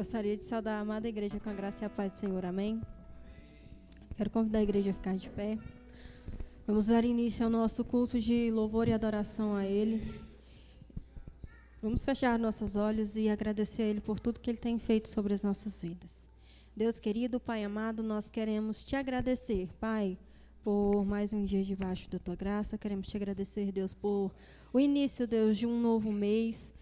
Gostaria de saudar a amada igreja com a graça e a paz do Senhor, amém? Quero convidar a igreja a ficar de pé. Vamos dar início ao nosso culto de louvor e adoração a Ele. Vamos fechar nossos olhos e agradecer a Ele por tudo que Ele tem feito sobre as nossas vidas. Deus querido, Pai amado, nós queremos Te agradecer, Pai, por mais um dia debaixo da Tua graça. Queremos Te agradecer, Deus, por o início, Deus, de um novo mês.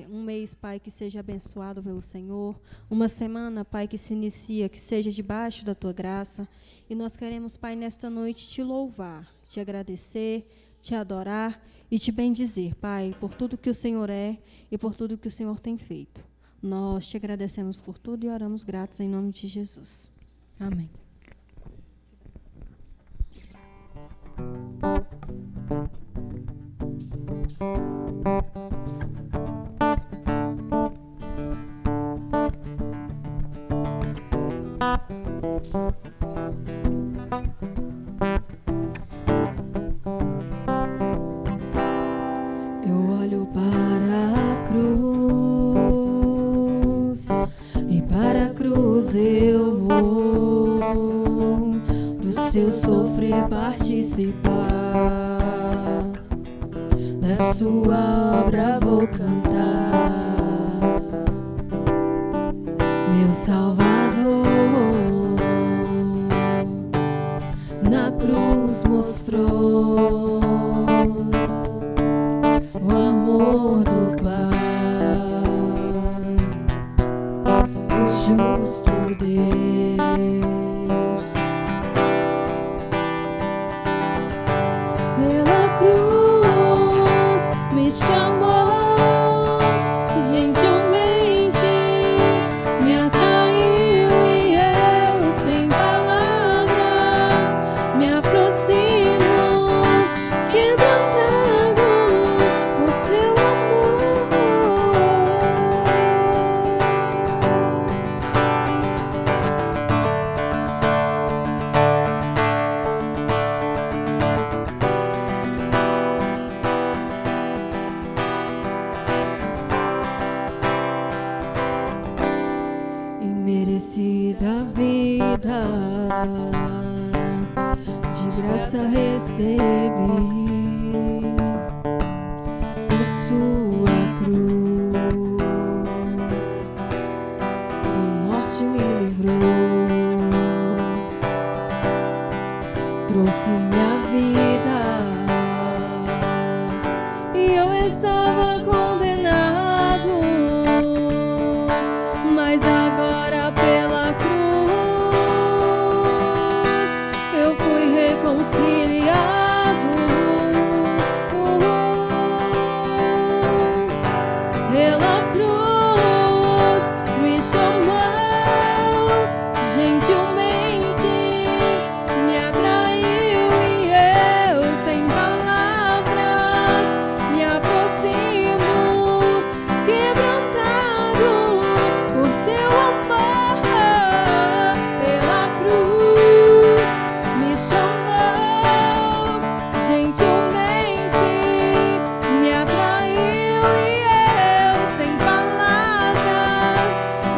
Um mês, Pai, que seja abençoado pelo Senhor. Uma semana, Pai, que se inicia, que seja debaixo da Tua graça. E nós queremos, Pai, nesta noite Te louvar, Te agradecer, Te adorar e Te bendizer, Pai, por tudo que o Senhor é e por tudo que o Senhor tem feito. Nós Te agradecemos por tudo e oramos gratos em nome de Jesus. Amém. Eu olho para a cruz e para a cruz eu vou do seu sofrer participar, da sua obra vou cantar, meu Salvador na cruz mostrou o amor do Pai, o justo Deus. Pela cruz me chamou, gentilmente me atraiu e eu, sem palavras, me aproximo, quebrantado por seu amor. Imerecida vida, de graça recebi, por sua cruz, da morte me livrou, trouxe minha vida, e eu estava condenado, mas agora pela cruz eu fui reconciliado. Pela cruz me chamou, gentilmente me atraiu e eu, sem palavras, me aproximo, quebrantado por seu amor. Pela cruz me chamou, gentilmente me atraiu e eu, sem palavras,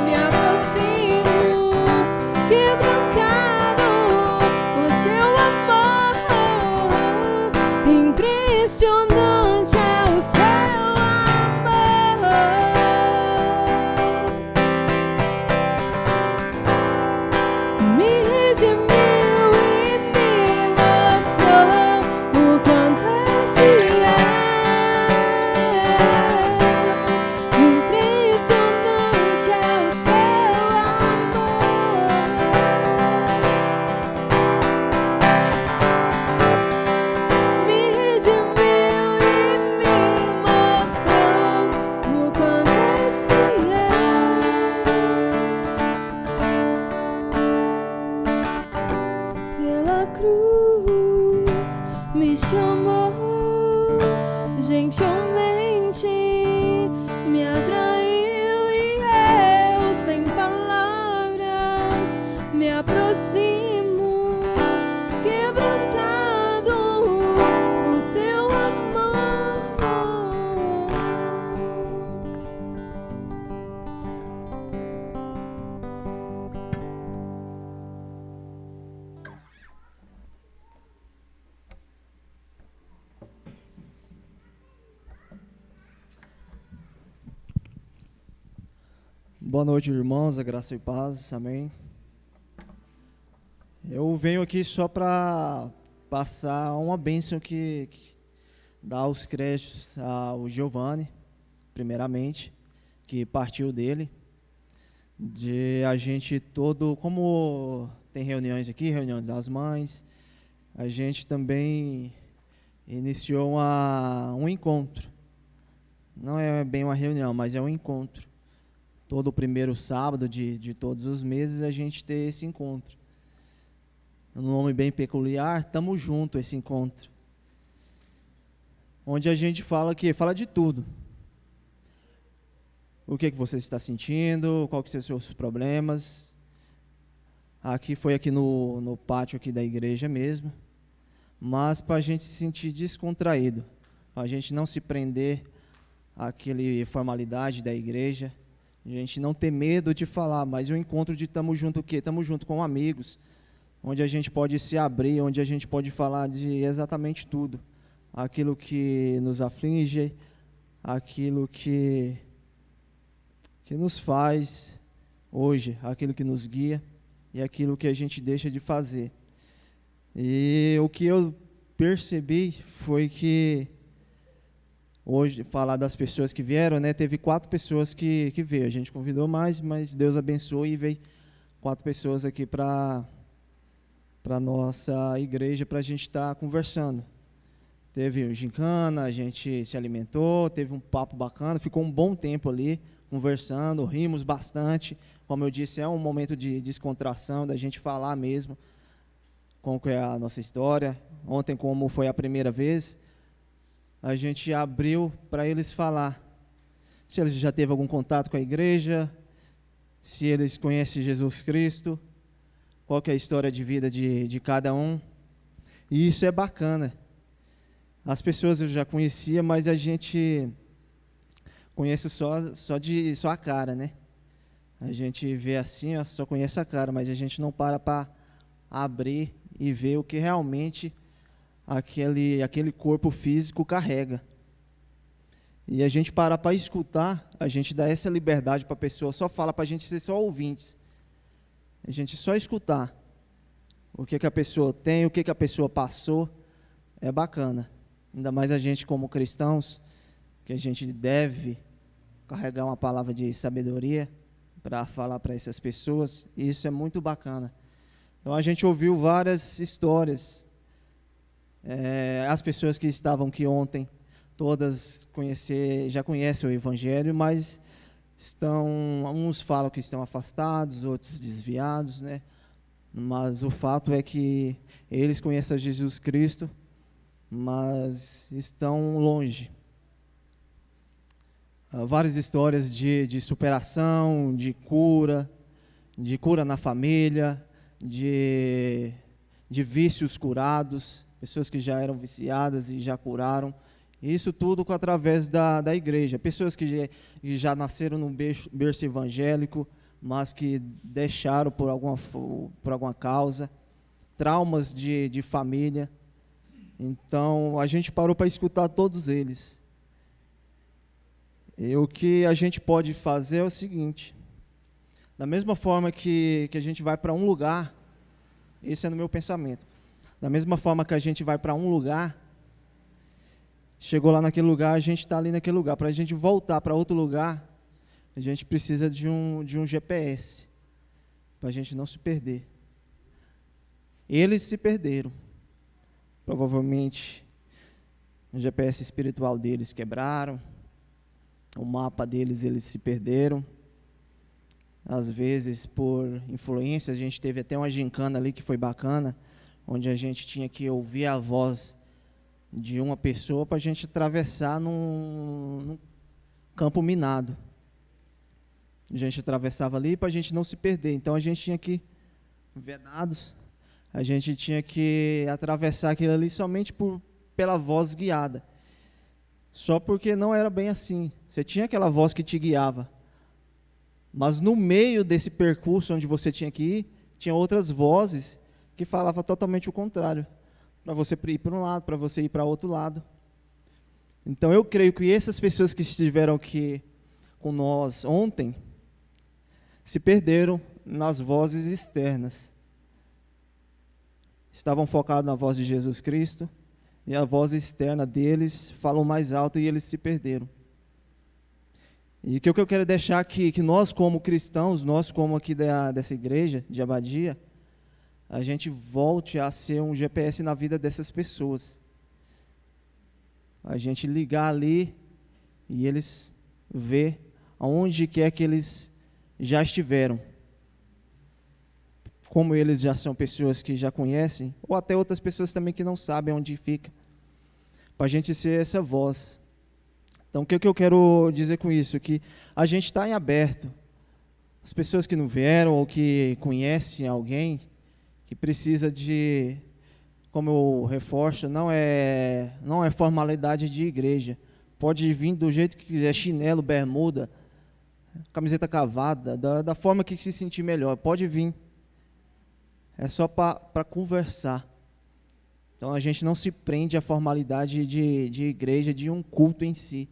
me aproximo, quebrantado por seu amor. Impressionante é o seu amor. Me redimiu e me mostrou o quanto é fiel. Impressionante é o seu amor. Me redimiu e me mostrou o quanto és fiel. Pela cruz me chamou, gentilmente me atraiu e eu, sem palavras, me aproximo, quebrantado por seu amor. Boa noite, irmãos, a graça e paz, amém. Eu venho aqui só para passar uma bênção que dá os créditos ao Giovanni, primeiramente, que partiu dele, de a gente todo, como tem reuniões aqui, reuniões das mães, a gente também iniciou um encontro. Não é bem uma reunião, mas é um encontro. Todo o primeiro sábado de todos os meses a gente tem esse encontro. Um nome bem peculiar, Tamo Junto, esse encontro. Onde a gente fala de tudo. O que você está sentindo, qual que são os seus problemas. Foi aqui no pátio aqui da igreja mesmo. Mas para a gente se sentir descontraído, para a gente não se prender àquela formalidade da igreja, a gente não ter medo de falar, mas o encontro de Tamo Junto o quê? Tamo junto com amigos, onde a gente pode se abrir, onde a gente pode falar de exatamente tudo, aquilo que nos aflige, aquilo que nos faz hoje, aquilo que nos guia e aquilo que a gente deixa de fazer. E o que eu percebi foi que hoje, falar das pessoas que vieram, né? Teve 4 pessoas que veio. A gente convidou mais, mas Deus abençoou e veio 4 pessoas aqui para a nossa igreja, para a gente estar conversando. Teve o gincana, a gente se alimentou, teve um papo bacana, ficou um bom tempo ali conversando, rimos bastante. Como eu disse, é um momento de descontração, da gente falar mesmo como é a nossa história. Ontem, como foi a primeira vez, a gente abriu para eles falar se eles já teve algum contato com a igreja, se eles conhecem Jesus Cristo, qual que é a história de vida de cada um. E isso é bacana. As pessoas eu já conhecia, mas a gente conhece só a cara, né? A gente vê assim, só conhece a cara, mas a gente não para abrir e ver o que realmente aquele corpo físico carrega. E a gente para escutar, a gente dá essa liberdade para a pessoa, só fala para a gente ser só ouvintes. A gente só escutar o que a pessoa tem, o que a pessoa passou, é bacana. Ainda mais a gente como cristãos, que a gente deve carregar uma palavra de sabedoria para falar para essas pessoas, e isso é muito bacana. Então a gente ouviu várias histórias. As pessoas que estavam aqui ontem, todas já conhecem o Evangelho, mas uns falam que estão afastados, outros desviados, né? Mas o fato é que eles conhecem Jesus Cristo, mas estão longe. Várias histórias de superação, de cura na família, de vícios curados, pessoas que já eram viciadas e já curaram. Isso tudo através da igreja. Pessoas que já nasceram num berço evangélico, mas que deixaram por alguma causa. Traumas de família. Então, a gente parou para escutar todos eles. E o que a gente pode fazer é o seguinte. Da mesma forma que a gente vai para um lugar, esse é no meu pensamento, da mesma forma que a gente vai para um lugar, chegou lá naquele lugar, a gente está ali naquele lugar. Para a gente voltar para outro lugar, a gente precisa de um GPS, para a gente não se perder. Eles se perderam. Provavelmente, o GPS espiritual deles quebraram, o mapa deles, eles se perderam. Às vezes, por influência, a gente teve até uma gincana ali que foi bacana, onde a gente tinha que ouvir a voz de uma pessoa para a gente atravessar num campo minado. A gente atravessava ali para a gente não se perder. Então, a gente tinha que, vedados, a gente tinha que atravessar aquilo ali somente pela voz guiada. Só porque não era bem assim. Você tinha aquela voz que te guiava. Mas no meio desse percurso onde você tinha que ir, tinha outras vozes que falavam totalmente o contrário. Para você ir para um lado, para você ir para outro lado. Então eu creio que essas pessoas que estiveram aqui com nós ontem, se perderam nas vozes externas. Estavam focados na voz de Jesus Cristo, e a voz externa deles falou mais alto e eles se perderam. E o que eu quero deixar aqui, que nós como cristãos, nós como aqui dessa igreja de Abadia, a gente volte a ser um GPS na vida dessas pessoas. A gente ligar ali e eles ver aonde quer que eles já estiveram. Como eles já são pessoas que já conhecem, ou até outras pessoas também que não sabem onde fica, para a gente ser essa voz. Então, o que eu quero dizer com isso? Que a gente está em aberto. As pessoas que não vieram ou que conhecem alguém que precisa de, como eu reforço, não é formalidade de igreja. Pode vir do jeito que quiser, chinelo, bermuda, camiseta cavada, da forma que se sentir melhor. Pode vir. É só para conversar. Então, a gente não se prende à formalidade de igreja, de um culto em si.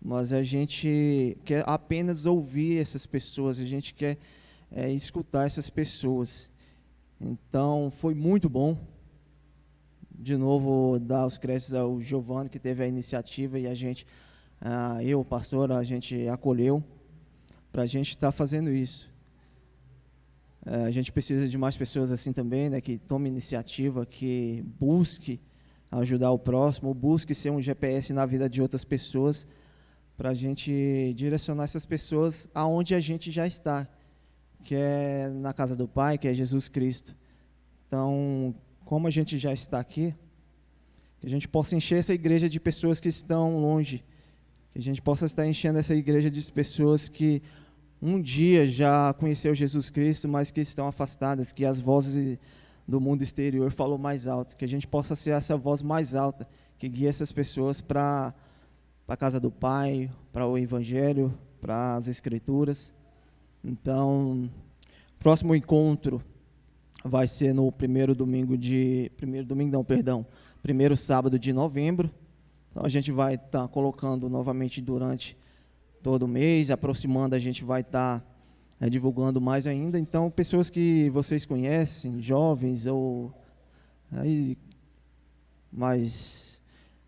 Mas a gente quer apenas ouvir essas pessoas, a gente quer escutar essas pessoas. Então, foi muito bom. De novo, dar os créditos ao Giovanni, que teve a iniciativa, e a gente, eu, pastor, a gente acolheu para a gente estar fazendo isso. A gente precisa de mais pessoas assim também, né, que tomem iniciativa, que busque ajudar o próximo, busque ser um GPS na vida de outras pessoas, para a gente direcionar essas pessoas aonde a gente já está, que é na casa do Pai, que é Jesus Cristo. Então, como a gente já está aqui, que a gente possa encher essa igreja de pessoas que estão longe, que a gente possa estar enchendo essa igreja de pessoas que um dia já conheceu Jesus Cristo, mas que estão afastadas, que as vozes do mundo exterior falam mais alto, que a gente possa ser essa voz mais alta, que guia essas pessoas para a casa do Pai, para o Evangelho, para as Escrituras. Então, próximo encontro vai ser no primeiro sábado de novembro. Então, a gente vai estar colocando novamente durante todo mês, aproximando, a gente vai estar divulgando mais ainda. Então, pessoas que vocês conhecem, jovens ou aí, mais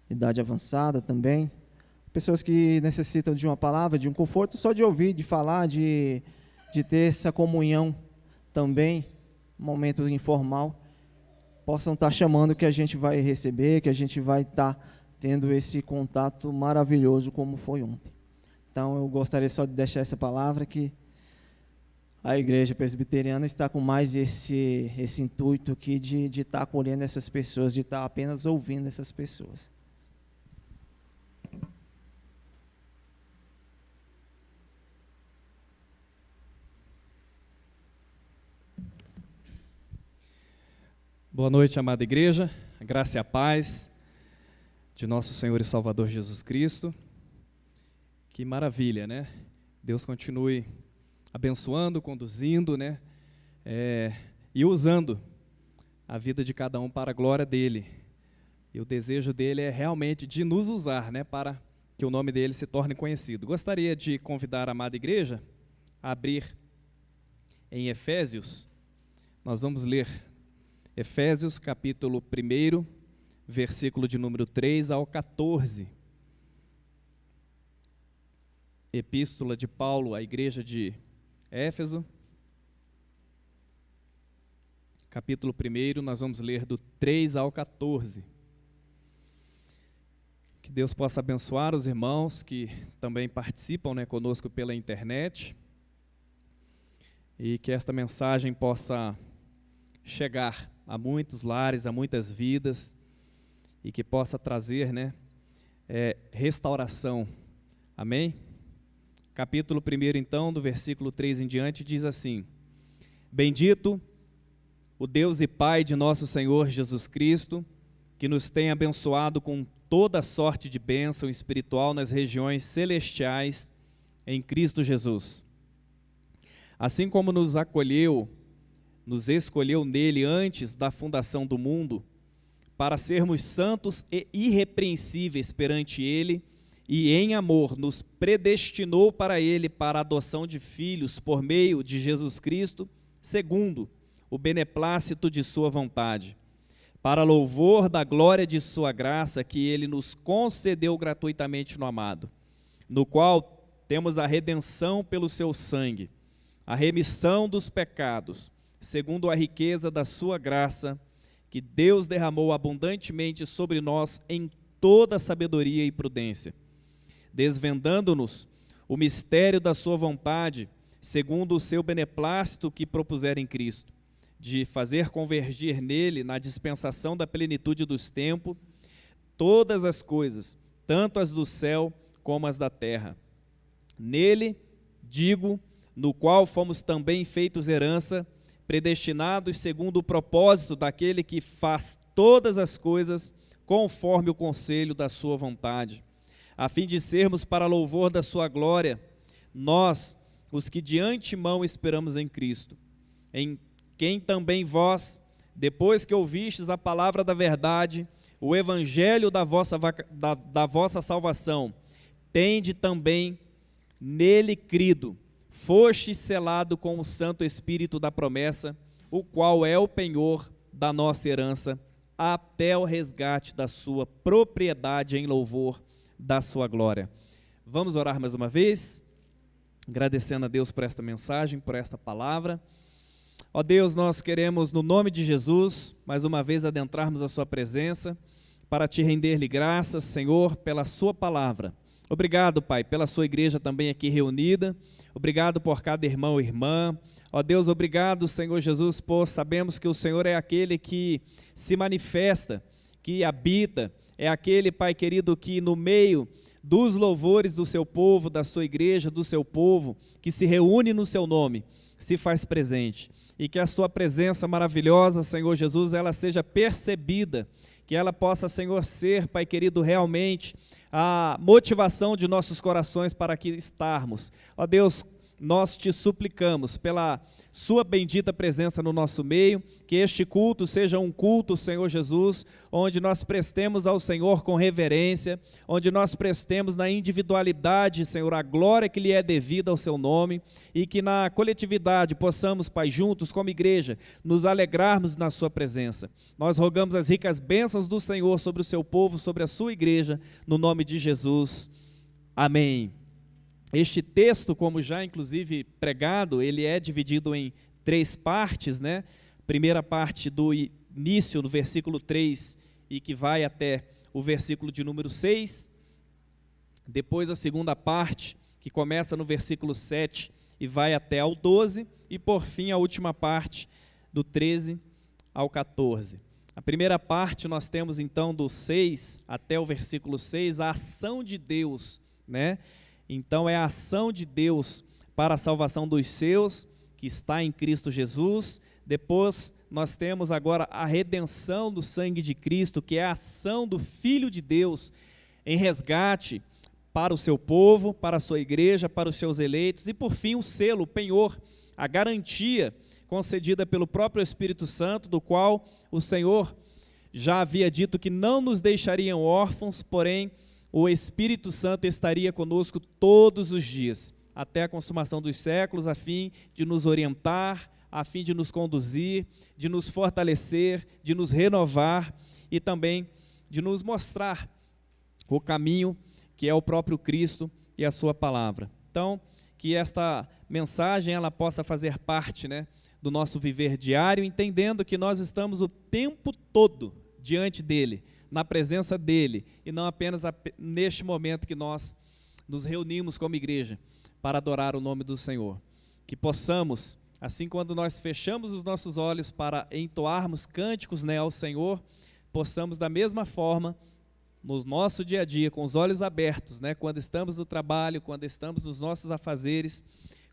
idade avançada também, pessoas que necessitam de uma palavra, de um conforto, só de ouvir, de falar, de ter essa comunhão também, um momento informal, possam estar chamando, que a gente vai receber, que a gente vai estar tendo esse contato maravilhoso como foi ontem. Então, eu gostaria só de deixar essa palavra, que a Igreja Presbiteriana está com mais esse intuito aqui de estar acolhendo essas pessoas, de estar apenas ouvindo essas pessoas. Boa noite, amada igreja, a graça e a paz de nosso Senhor e Salvador Jesus Cristo. Que maravilha, né? Deus continue abençoando, conduzindo, né? E usando a vida de cada um para a glória dele. E o desejo dele é realmente de nos usar, né? Para que o nome dele se torne conhecido. Gostaria de convidar a amada igreja a abrir em Efésios. Nós vamos ler Efésios capítulo 1, versículo de número 3 ao 14. Epístola de Paulo à igreja de Éfeso, capítulo 1, nós vamos ler do 3 ao 14. Que Deus possa abençoar os irmãos que também participam, né, conosco pela internet, e que esta mensagem possa chegar a muitos lares, a muitas vidas, e que possa trazer, né, restauração. Amém? Capítulo 1, então, do versículo 3 em diante, diz assim: Bendito o Deus e Pai de nosso Senhor Jesus Cristo, que nos tem abençoado com toda sorte de bênção espiritual nas regiões celestiais em Cristo Jesus. Assim como nos escolheu nele antes da fundação do mundo, para sermos santos e irrepreensíveis perante ele, e em amor nos predestinou para Ele para a adoção de filhos por meio de Jesus Cristo, segundo o beneplácito de sua vontade, para louvor da glória de sua graça que Ele nos concedeu gratuitamente no amado, no qual temos a redenção pelo seu sangue, a remissão dos pecados, segundo a riqueza da sua graça, que Deus derramou abundantemente sobre nós em toda sabedoria e prudência, desvendando-nos o mistério da sua vontade, segundo o seu beneplácito que propusera em Cristo, de fazer convergir nele, na dispensação da plenitude dos tempos, todas as coisas, tanto as do céu como as da terra. Nele, digo, no qual fomos também feitos herança, predestinados segundo o propósito daquele que faz todas as coisas conforme o conselho da sua vontade, a fim de sermos para louvor da sua glória, nós, os que de antemão esperamos em Cristo, em quem também vós, depois que ouvistes a palavra da verdade, o evangelho da vossa salvação, tende também nele crido, foste selado com o Santo Espírito da promessa, o qual é o penhor da nossa herança, até o resgate da sua propriedade em louvor da sua glória. Vamos orar mais uma vez, agradecendo a Deus por esta mensagem, por esta palavra. Ó Deus, nós queremos, no nome de Jesus, mais uma vez adentrarmos a sua presença, para te render-lhe graças, Senhor, pela sua palavra. Obrigado, Pai, pela sua igreja também aqui reunida, obrigado por cada irmão e irmã. Ó Deus, obrigado, Senhor Jesus, por sabemos que o Senhor é aquele que se manifesta, que habita, é aquele, Pai querido, que no meio dos louvores do seu povo, da sua igreja, do seu povo, que se reúne no seu nome, se faz presente. E que a sua presença maravilhosa, Senhor Jesus, ela seja percebida, que ela possa, Senhor, ser, Pai querido, realmente a motivação de nossos corações para aqui estarmos. Ó Deus, nós te suplicamos pela sua bendita presença no nosso meio, que este culto seja um culto, Senhor Jesus, onde nós prestemos ao Senhor com reverência, onde nós prestemos na individualidade, Senhor, a glória que lhe é devida ao seu nome, e que na coletividade possamos, Pai, juntos como igreja, nos alegrarmos na sua presença. Nós rogamos as ricas bênçãos do Senhor sobre o seu povo, sobre a sua igreja, no nome de Jesus. Amém. Este texto, como já inclusive pregado, ele é dividido em 3 partes, né? Primeira parte do início, no versículo 3, e que vai até o versículo de número 6. Depois a segunda parte, que começa no versículo 7 e vai até ao 12. E por fim a última parte, do 13 ao 14. A primeira parte nós temos então do 6 até o versículo 6, a ação de Deus, né? Então é a ação de Deus para a salvação dos seus, que está em Cristo Jesus. Depois nós temos agora a redenção do sangue de Cristo, que é a ação do Filho de Deus em resgate para o seu povo, para a sua igreja, para os seus eleitos. E por fim o selo, o penhor, a garantia concedida pelo próprio Espírito Santo, do qual o Senhor já havia dito que não nos deixariam órfãos, porém o Espírito Santo estaria conosco todos os dias, até a consumação dos séculos, a fim de nos orientar, a fim de nos conduzir, de nos fortalecer, de nos renovar e também de nos mostrar o caminho que é o próprio Cristo e a sua palavra. Então, que esta mensagem ela possa fazer parte, né, do nosso viver diário, entendendo que nós estamos o tempo todo diante dele, na presença dele, e não apenas neste momento que nós nos reunimos como igreja para adorar o nome do Senhor. Que possamos, assim quando nós fechamos os nossos olhos para entoarmos cânticos, né, ao Senhor, possamos da mesma forma, no nosso dia a dia, com os olhos abertos, né, quando estamos no trabalho, quando estamos nos nossos afazeres,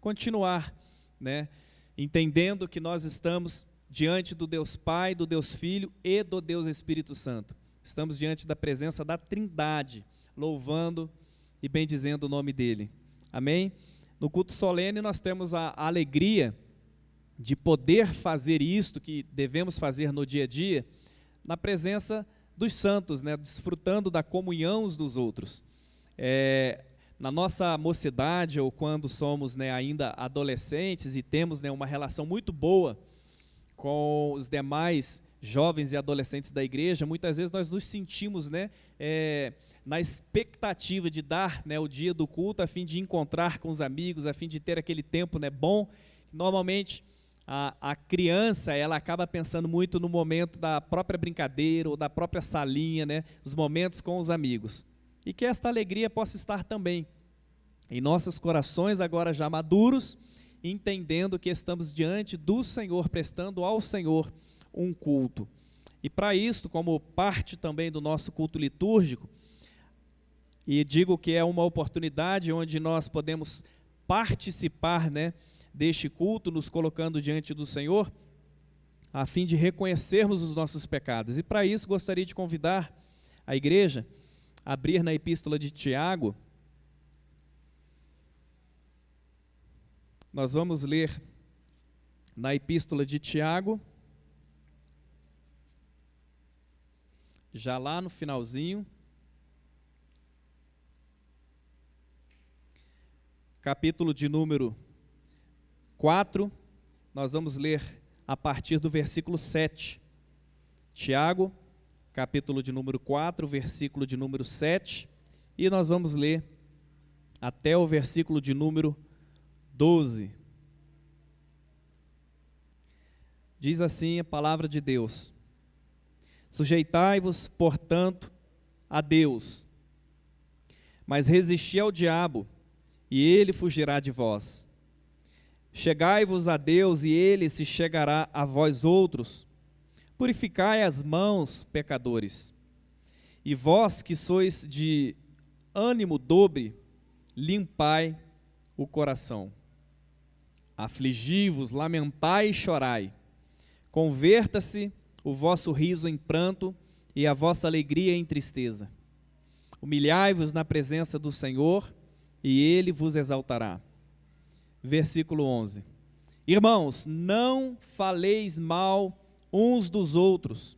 continuar, né, entendendo que nós estamos diante do Deus Pai, do Deus Filho e do Deus Espírito Santo. Estamos diante da presença da Trindade, louvando e bendizendo o nome dele. Amém? No culto solene nós temos a alegria de poder fazer isto que devemos fazer no dia a dia, na presença dos santos, né? Desfrutando da comunhão uns dos outros. Na nossa mocidade, ou quando somos, né, ainda adolescentes e temos, né, uma relação muito boa com os demais jovens e adolescentes da igreja, muitas vezes nós nos sentimos, né, na expectativa de dar, né, o dia do culto a fim de encontrar com os amigos, a fim de ter aquele tempo, né, bom. Normalmente a criança, ela acaba pensando muito no momento da própria brincadeira ou da própria salinha, né, os momentos com os amigos. E que esta alegria possa estar também em nossos corações, agora já maduros, entendendo que estamos diante do Senhor, prestando ao Senhor um culto. E para isso, como parte também do nosso culto litúrgico, e digo que é uma oportunidade onde nós podemos participar, né, deste culto, nos colocando diante do Senhor, a fim de reconhecermos os nossos pecados. E para isso gostaria de convidar a igreja a abrir na Epístola de Tiago. Nós vamos ler na Epístola de Tiago, já lá no finalzinho, capítulo de número 4, nós vamos ler a partir do versículo 7. Tiago, capítulo de número 4, versículo de número 7, e nós vamos ler até o versículo de número 12. Diz assim a palavra de Deus: sujeitai-vos, portanto, a Deus, mas resisti ao diabo, e ele fugirá de vós. Chegai-vos a Deus, e ele se chegará a vós outros. Purificai as mãos, pecadores. E vós que sois de ânimo dobre, limpai o coração. Afligi-vos, lamentai e chorai. Converta-se o vosso riso em pranto e a vossa alegria em tristeza. Humilhai-vos na presença do Senhor, e ele vos exaltará. Versículo 11. Irmãos, não faleis mal uns dos outros.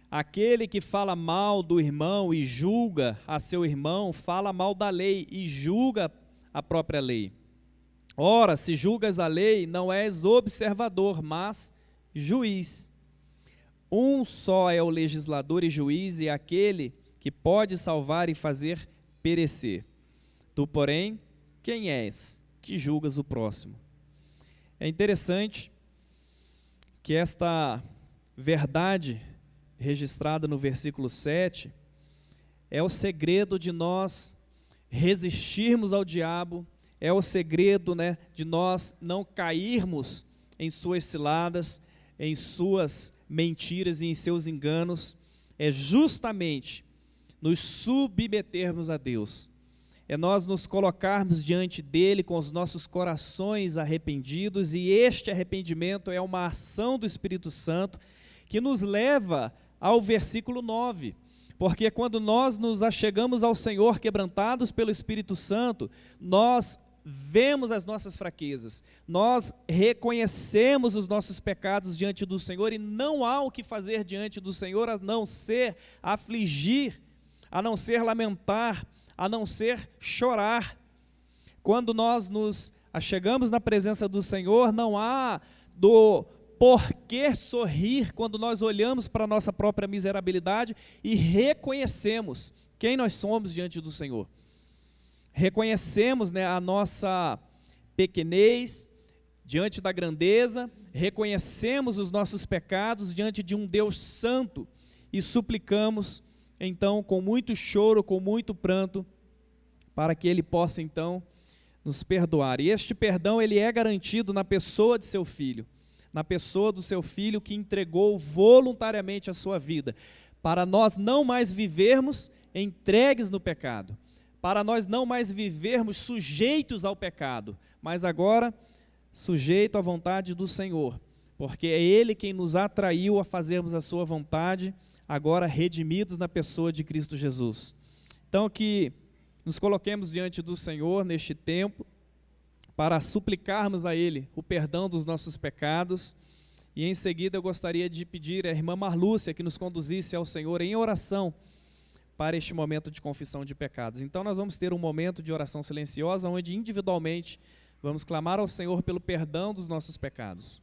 Aquele que fala mal do irmão e julga a seu irmão, fala mal da lei e julga a própria lei. Ora, se julgas a lei, não és observador, mas juiz. Um só é o legislador e juiz, e aquele que pode salvar e fazer perecer. Tu, porém, quem és que julgas o próximo? É interessante que esta verdade registrada no versículo 7 é o segredo de nós resistirmos ao diabo, é o segredo, né, de nós não cairmos em suas ciladas, em suas mentiras e em seus enganos, é justamente nos submetermos a Deus, é nós nos colocarmos diante dele com os nossos corações arrependidos, e este arrependimento é uma ação do Espírito Santo que nos leva ao versículo 9, porque quando nós nos achegamos ao Senhor quebrantados pelo Espírito Santo, nós vemos as nossas fraquezas, nós reconhecemos os nossos pecados diante do Senhor, e não há o que fazer diante do Senhor a não ser afligir, a não ser lamentar, a não ser chorar. Quando nós nos achegamos na presença do Senhor, não há do porquê sorrir quando nós olhamos para a nossa própria miserabilidade e reconhecemos quem nós somos diante do Senhor. Reconhecemos, né, a nossa pequenez diante da grandeza, reconhecemos os nossos pecados diante de um Deus santo e suplicamos, então, com muito choro, com muito pranto, para que Ele possa, então, nos perdoar. E este perdão, ele é garantido na pessoa de seu Filho, na pessoa do seu Filho que entregou voluntariamente a sua vida, para nós não mais vivermos entregues no pecado, para nós não mais vivermos sujeitos ao pecado, mas agora sujeito à vontade do Senhor, porque é Ele quem nos atraiu a fazermos a sua vontade, agora redimidos na pessoa de Cristo Jesus. Então, que nos coloquemos diante do Senhor neste tempo, para suplicarmos a Ele o perdão dos nossos pecados, e em seguida eu gostaria de pedir à irmã Marlúcia que nos conduzisse ao Senhor em oração, para este momento de confissão de pecados. Então nós vamos ter um momento de oração silenciosa, onde individualmente vamos clamar ao Senhor pelo perdão dos nossos pecados.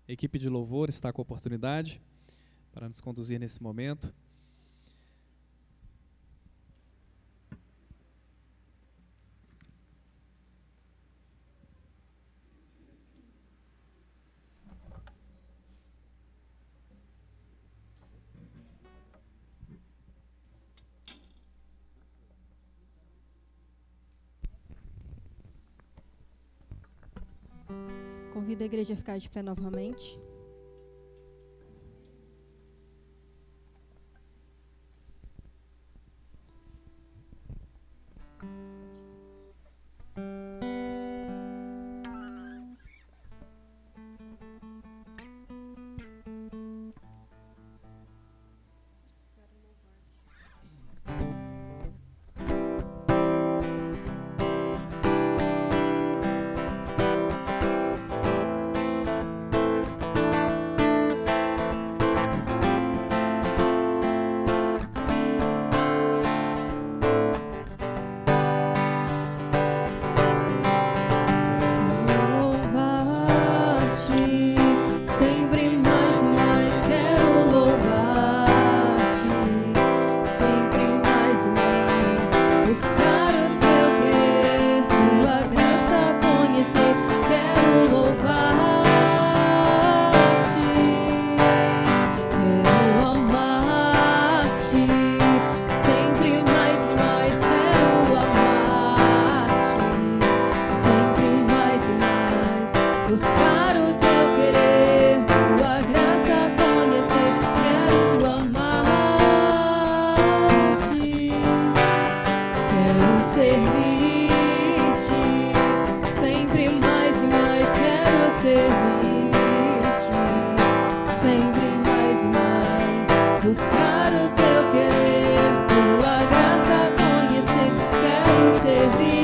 A equipe de louvor está com a oportunidade para nos conduzir nesse momento. Convido a igreja a ficar de pé novamente. buscar o teu querer, tua graça conhecer. Quero amar-te, quero servir-te, sempre mais e mais. Quero servir-te, sempre mais e mais. Buscar o teu querer, tua graça conhecer. Quero servir-te.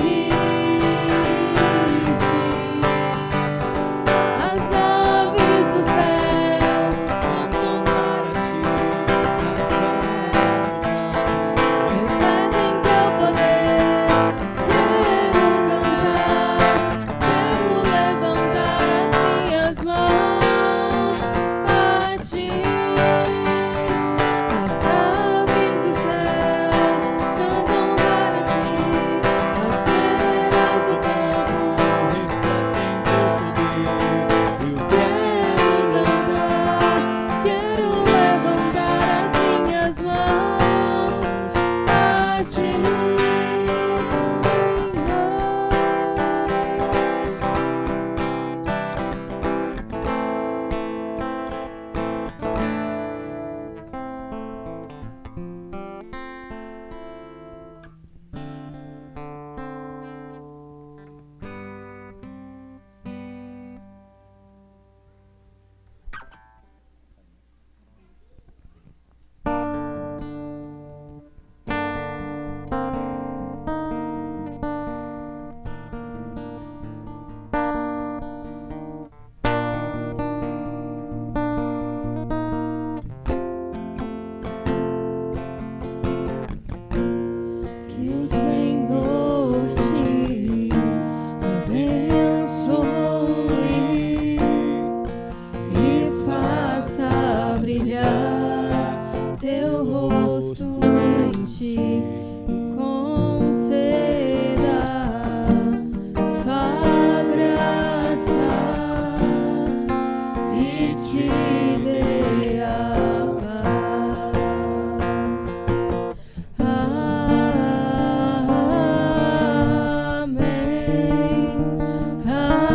As aves dos céus cantam para ti, as céus do campo refletem teu poder. Quero cantar, quero levantar as minhas mãos a ti. As aves dos céus cantam para ti, as feras do campo refletem teu poder. Eu quero cantar, quero levantar as minhas mãos a ti, que o Senhor te abençoe e faça brilhar teu rosto em ti e conceda sua graça e te dê a paz. Amém, amém,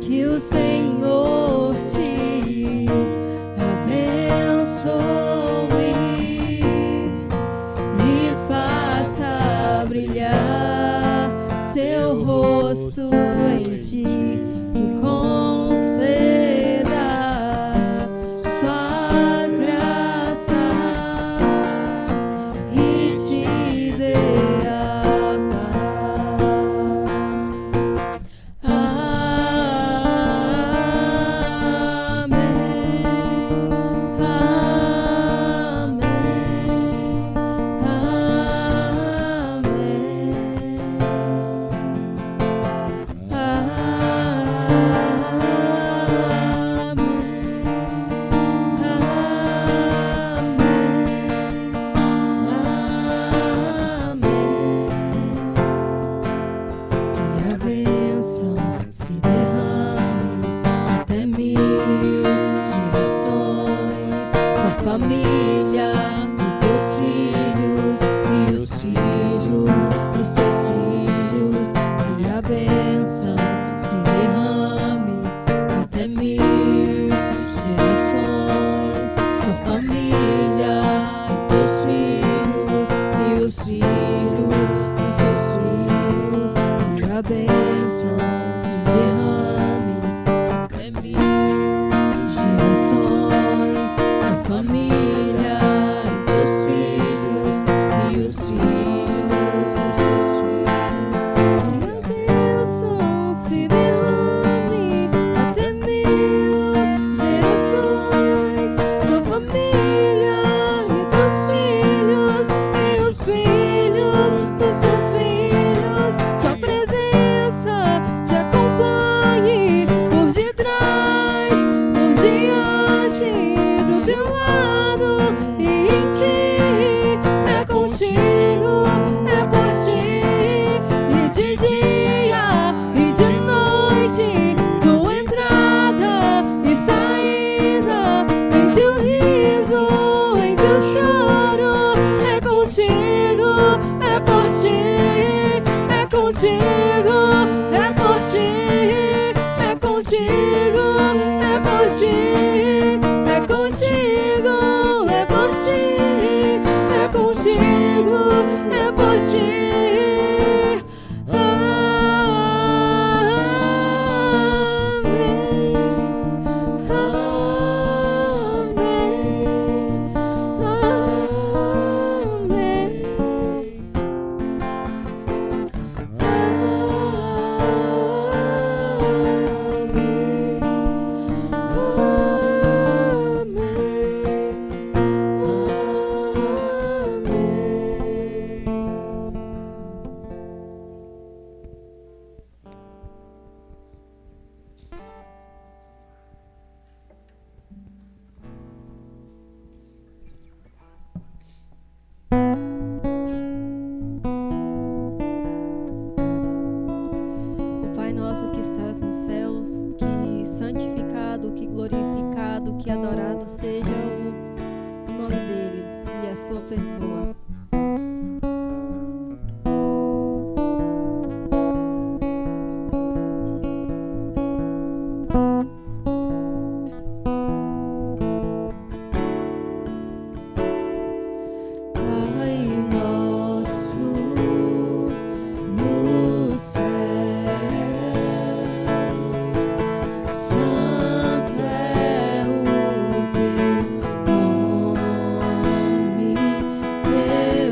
que o Senhor te abençoe e faça brilhar seu rosto em ti e conceda sua graça e te dê a paz. Que a bênção se derrame até 1000 gerações, tua família e teus filhos e os filhos dos teus filhos. Que a bênção se derrame até 1000 gerações, tua família e teus filhos e os filhos dos teus filhos. Que a bênção se derrame até 1000 gerações, tua família e teus filhos e os filhos sua pessoa. Yeah.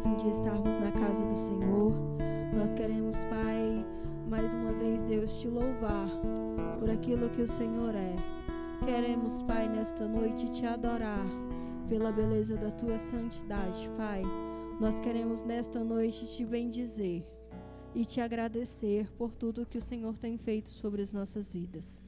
um dia estarmos na casa do Senhor. Nós queremos, Pai, mais uma vez, Deus, te louvar por aquilo que o Senhor é. Queremos, Pai, nesta noite te adorar pela beleza da tua santidade, Pai. Nós queremos nesta noite te bendizer e te agradecer por tudo que o Senhor tem feito sobre as nossas vidas.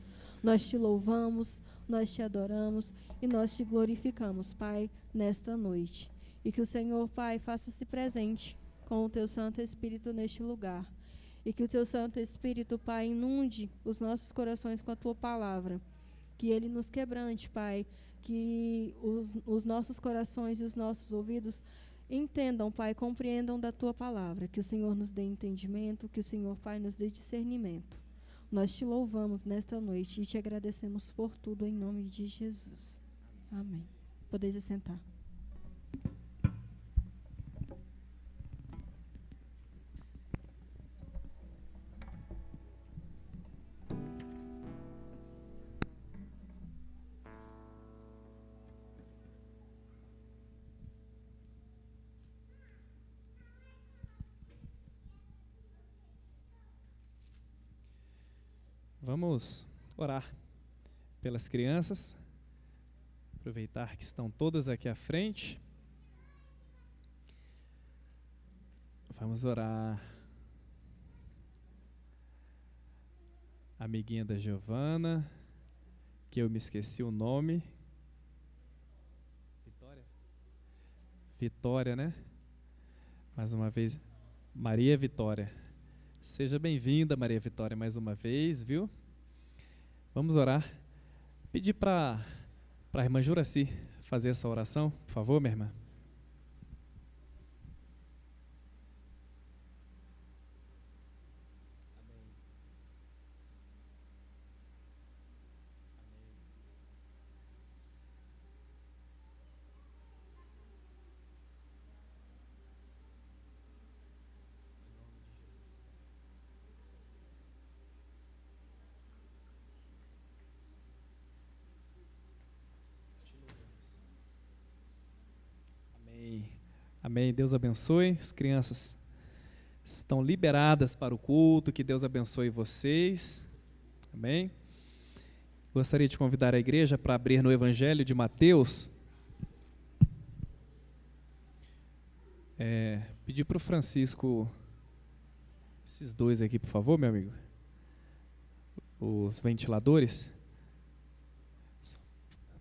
Nós te louvamos, nós te adoramos e nós te glorificamos, Pai, nesta noite. E que o Senhor, Pai, faça-se presente com o teu Santo Espírito neste lugar. E que o teu Santo Espírito, Pai, inunde os nossos corações com a tua palavra. Que ele nos quebrante, Pai. Que os nossos corações e os nossos ouvidos entendam, Pai, compreendam da tua palavra. Que o Senhor nos dê entendimento, que o Senhor, Pai, nos dê discernimento. Nós te louvamos nesta noite e te agradecemos por tudo em nome de Jesus. Amém. Podeis assentar. Vamos orar pelas crianças, aproveitar que estão todas aqui à frente. Vamos orar. Amiguinha da Giovana, que eu me esqueci o nome. Vitória, né? Mais uma vez, Maria Vitória. Seja bem-vinda, Maria Vitória, mais uma vez, viu? Vamos orar. Pedir para a irmã Juraci fazer essa oração, por favor, minha irmã. Amém. Deus abençoe. As crianças estão liberadas para o culto. Que Deus abençoe vocês. Amém. Gostaria de convidar a igreja para abrir no Evangelho de Mateus. Pedir para o Francisco, esses dois aqui, por favor, meu amigo. Os ventiladores.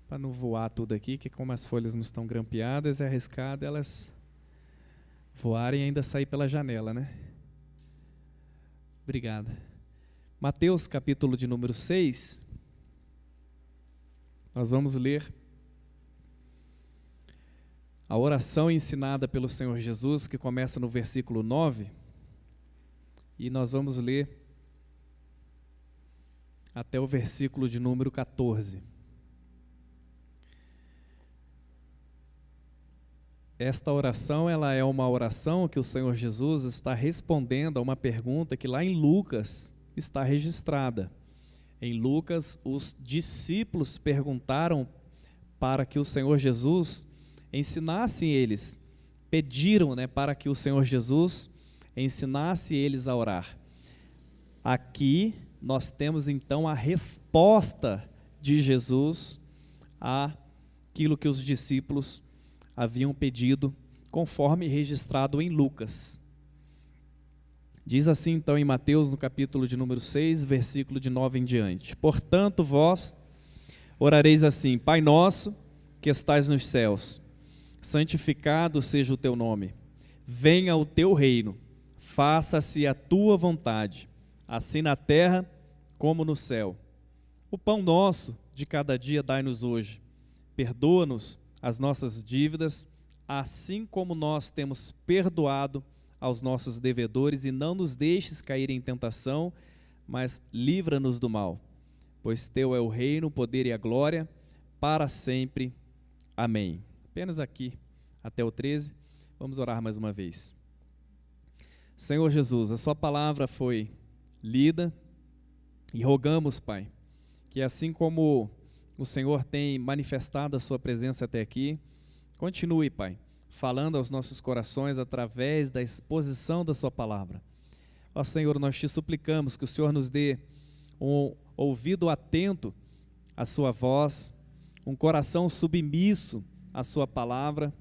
Para não voar tudo aqui, que como as folhas não estão grampeadas, é arriscado elas voarem e ainda sair pela janela, né? Obrigado. Mateus, capítulo de número 6. Nós vamos ler a oração ensinada pelo Senhor Jesus, que começa no versículo 9. E nós vamos ler até o versículo de número 14. Esta oração, ela é uma oração que o Senhor Jesus está respondendo a uma pergunta que lá em Lucas está registrada. Em Lucas, os discípulos perguntaram para que o Senhor Jesus ensinasse eles, pediram, para que o Senhor Jesus ensinasse eles a orar. Aqui nós temos então a resposta de Jesus àquilo que os discípulos haviam pedido, conforme registrado em Lucas. Diz assim então em Mateus, no capítulo de número 6, versículo de 9 em diante: Portanto, vós orareis assim: Pai nosso, que estais nos céus, santificado seja o teu nome. Venha o teu reino, faça-se a tua vontade, assim na terra como no céu. O pão nosso de cada dia dai-nos hoje. Perdoa-nos as nossas dívidas, assim como nós temos perdoado aos nossos devedores, e não nos deixes cair em tentação, mas livra-nos do mal. Pois teu é o reino, o poder e a glória, para sempre. Amém. Apenas aqui, até o 13, vamos orar mais uma vez. Senhor Jesus, a sua palavra foi lida, e rogamos, Pai, que assim como o Senhor tem manifestado a sua presença até aqui, continue, Pai, falando aos nossos corações através da exposição da sua palavra. Ó Senhor, nós te suplicamos que o Senhor nos dê um ouvido atento à sua voz, um coração submisso à sua palavra.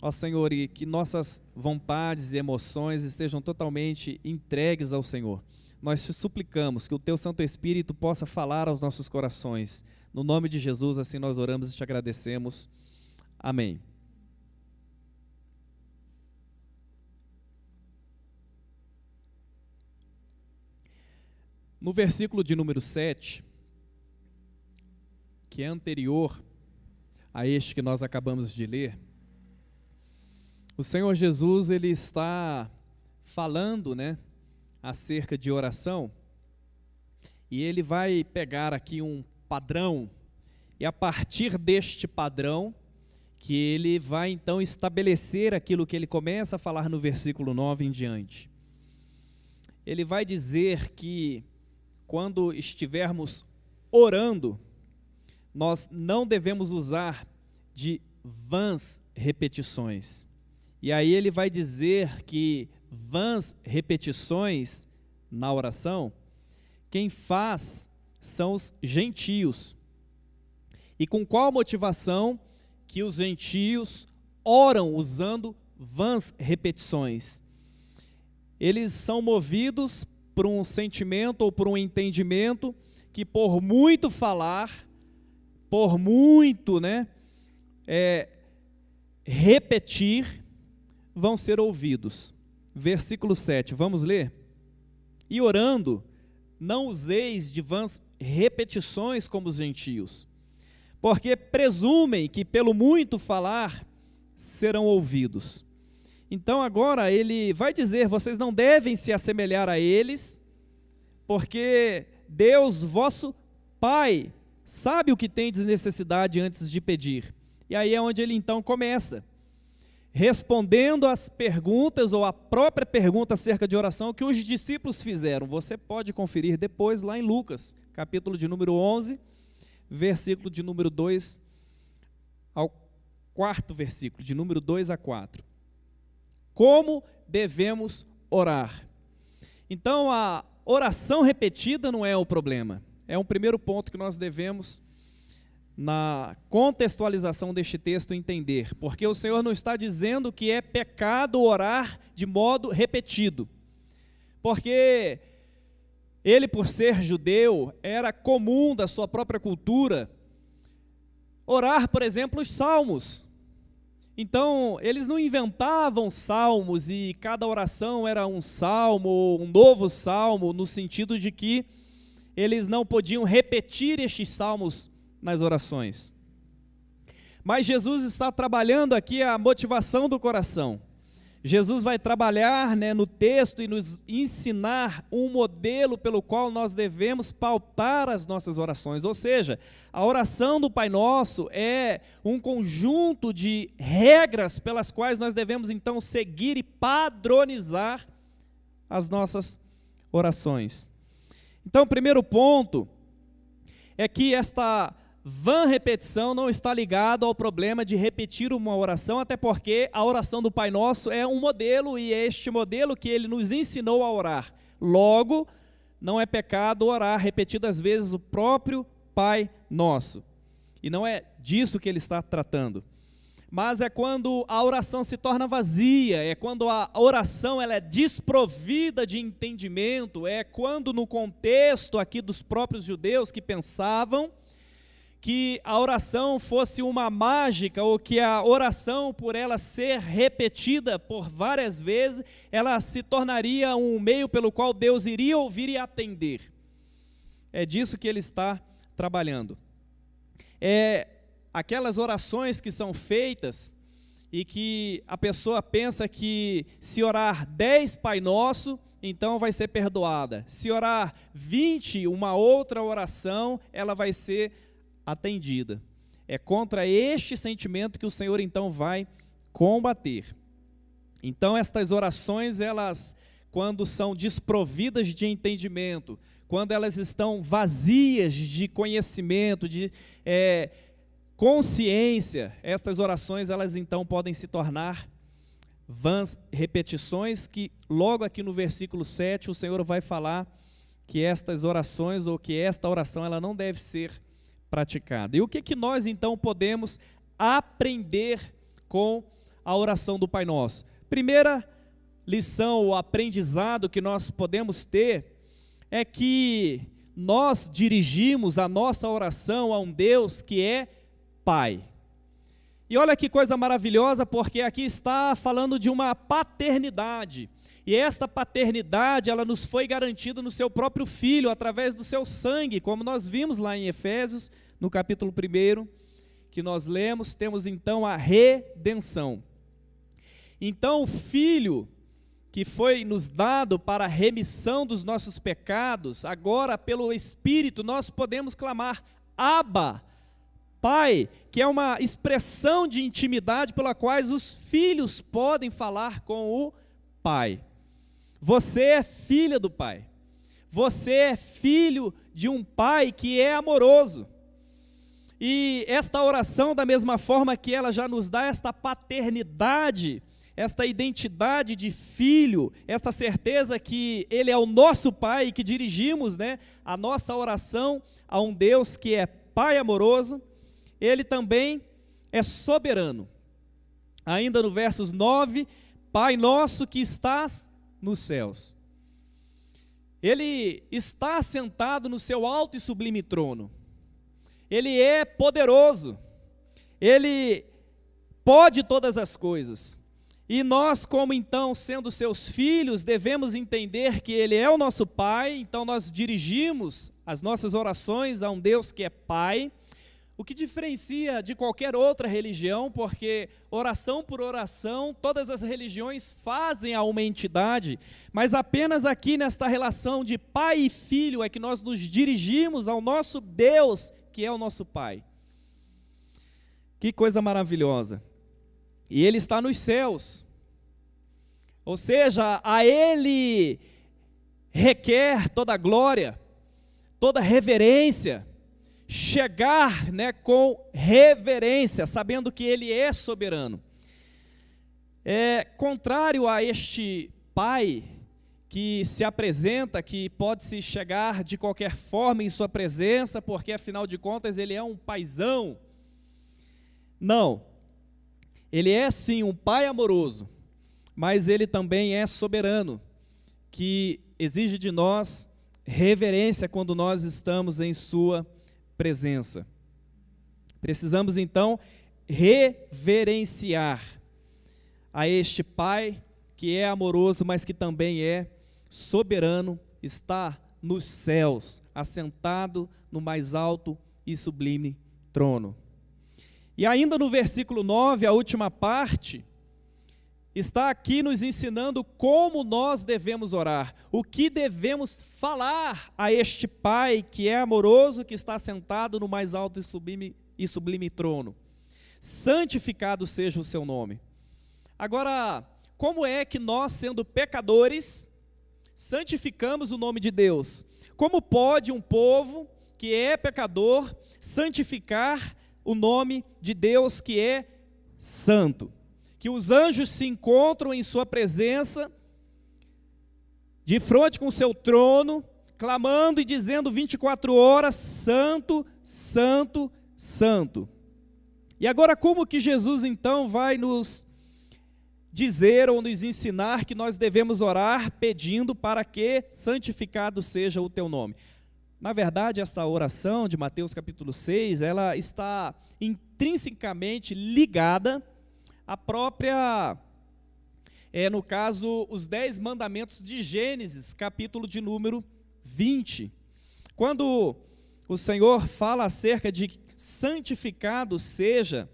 Ó Senhor, e que nossas vontades e emoções estejam totalmente entregues ao Senhor. Nós te suplicamos que o teu Santo Espírito possa falar aos nossos corações. No nome de Jesus, assim nós oramos e te agradecemos. Amém. No versículo de número 7, que é anterior a este que nós acabamos de ler, o Senhor Jesus, ele está falando, acerca de oração, e ele vai pegar aqui um padrão, e a partir deste padrão, que ele vai então estabelecer aquilo que ele começa a falar no versículo 9 em diante. Ele vai dizer que quando estivermos orando, nós não devemos usar de vãs repetições. E aí ele vai dizer que vãs repetições na oração, quem faz são os gentios. E com qual motivação que os gentios oram usando vãs repetições? Eles são movidos por um sentimento ou por um entendimento que por muito falar, por muito repetir, vão ser ouvidos. Versículo 7, vamos ler? E orando, não useis de vãs repetições como os gentios, porque presumem que pelo muito falar serão ouvidos. Então agora ele vai dizer, vocês não devem se assemelhar a eles, porque Deus, vosso Pai, sabe o que tendes necessidade antes de pedir. E aí é onde ele então começa, respondendo às perguntas, ou à própria pergunta acerca de oração que os discípulos fizeram. Você pode conferir depois lá em Lucas, capítulo de número 11, versículo de número 2 ao 4º versículo, de número 2 a 4. Como devemos orar? Então, a oração repetida não é o problema. É um primeiro ponto que nós devemos, na contextualização deste texto, entender. Porque o Senhor não está dizendo que é pecado orar de modo repetido. Porque ele, por ser judeu, era comum da sua própria cultura orar, por exemplo, os salmos. Então, eles não inventavam salmos e cada oração era um salmo, um novo salmo, no sentido de que eles não podiam repetir estes salmos nas orações. Mas Jesus está trabalhando aqui a motivação do coração. Jesus vai trabalhar no texto e nos ensinar um modelo pelo qual nós devemos pautar as nossas orações. Ou seja, a oração do Pai Nosso é um conjunto de regras pelas quais nós devemos então seguir e padronizar as nossas orações. Então, o primeiro ponto é que esta vã repetição não está ligado ao problema de repetir uma oração, até porque a oração do Pai Nosso é um modelo, e é este modelo que ele nos ensinou a orar. Logo, não é pecado orar repetidas vezes o próprio Pai Nosso. E não é disso que ele está tratando. Mas é quando a oração se torna vazia, é quando a oração ela é desprovida de entendimento, é quando no contexto aqui dos próprios judeus que pensavam que a oração fosse uma mágica, ou que a oração, por ela ser repetida por várias vezes, ela se tornaria um meio pelo qual Deus iria ouvir e atender. É disso que ele está trabalhando. É aquelas orações que são feitas e que a pessoa pensa que se orar 10 Pai Nosso, então vai ser perdoada. Se orar 20, uma outra oração, ela vai ser atendida. É contra este sentimento que o Senhor então vai combater. Então estas orações, elas, quando são desprovidas de entendimento, quando elas estão vazias de conhecimento, de consciência, estas orações elas então podem se tornar vãs repetições, que logo aqui no versículo 7 o Senhor vai falar que estas orações, ou que esta oração, ela não deve ser praticada. E o que nós então podemos aprender com a oração do Pai Nosso? Primeira lição, o aprendizado que nós podemos ter é que nós dirigimos a nossa oração a um Deus que é Pai. E olha que coisa maravilhosa, porque aqui está falando de uma paternidade. E esta paternidade, ela nos foi garantida no seu próprio Filho, através do seu sangue, como nós vimos lá em Efésios, no capítulo 1, que nós lemos, temos então a redenção. Então o Filho, que foi nos dado para a remissão dos nossos pecados, agora pelo Espírito nós podemos clamar Abba, Pai, que é uma expressão de intimidade pela qual os filhos podem falar com o Pai. Você é filha do Pai. Você é filho de um Pai que é amoroso. E esta oração, da mesma forma que ela já nos dá esta paternidade, esta identidade de filho, esta certeza que Ele é o nosso Pai e que dirigimos, a nossa oração a um Deus que é Pai amoroso, Ele também é soberano. Ainda no versos 9, Pai nosso que estás nos céus. Ele está assentado no seu alto e sublime trono. Ele é poderoso. Ele pode todas as coisas. E nós, como então, sendo seus filhos, devemos entender que Ele é o nosso Pai, então nós dirigimos as nossas orações a um Deus que é Pai, o que diferencia de qualquer outra religião, porque oração por oração, todas as religiões fazem a uma entidade, mas apenas aqui nesta relação de Pai e Filho é que nós nos dirigimos ao nosso Deus, que é o nosso Pai. Que coisa maravilhosa! E Ele está nos céus, ou seja, a Ele requer toda a glória, toda a reverência, chegar com reverência, sabendo que Ele é soberano. Contrário a este Pai que se apresenta, que pode-se chegar de qualquer forma em sua presença, porque afinal de contas Ele é um paizão. Não. Ele é sim um Pai amoroso, mas Ele também é soberano, que exige de nós reverência quando nós estamos em sua presença. Precisamos então reverenciar a este Pai que é amoroso, mas que também é soberano, está nos céus, assentado no mais alto e sublime trono. E ainda no versículo 9, a última parte, está aqui nos ensinando como nós devemos orar, o que devemos falar a este Pai que é amoroso, que está sentado no mais alto e sublime trono. Santificado seja o seu nome. Agora, como é que nós, sendo pecadores, santificamos o nome de Deus? Como pode um povo que é pecador santificar o nome de Deus que é santo? Que os anjos se encontram em sua presença, de frente com o seu trono, clamando e dizendo 24 horas, santo, santo, santo. E agora como que Jesus então vai nos dizer ou nos ensinar que nós devemos orar pedindo para que santificado seja o teu nome? Na verdade, esta oração de Mateus capítulo 6, ela está intrinsecamente ligada à própria, no caso, os 10 mandamentos de Gênesis, capítulo de número 20. Quando o Senhor fala acerca de santificado seja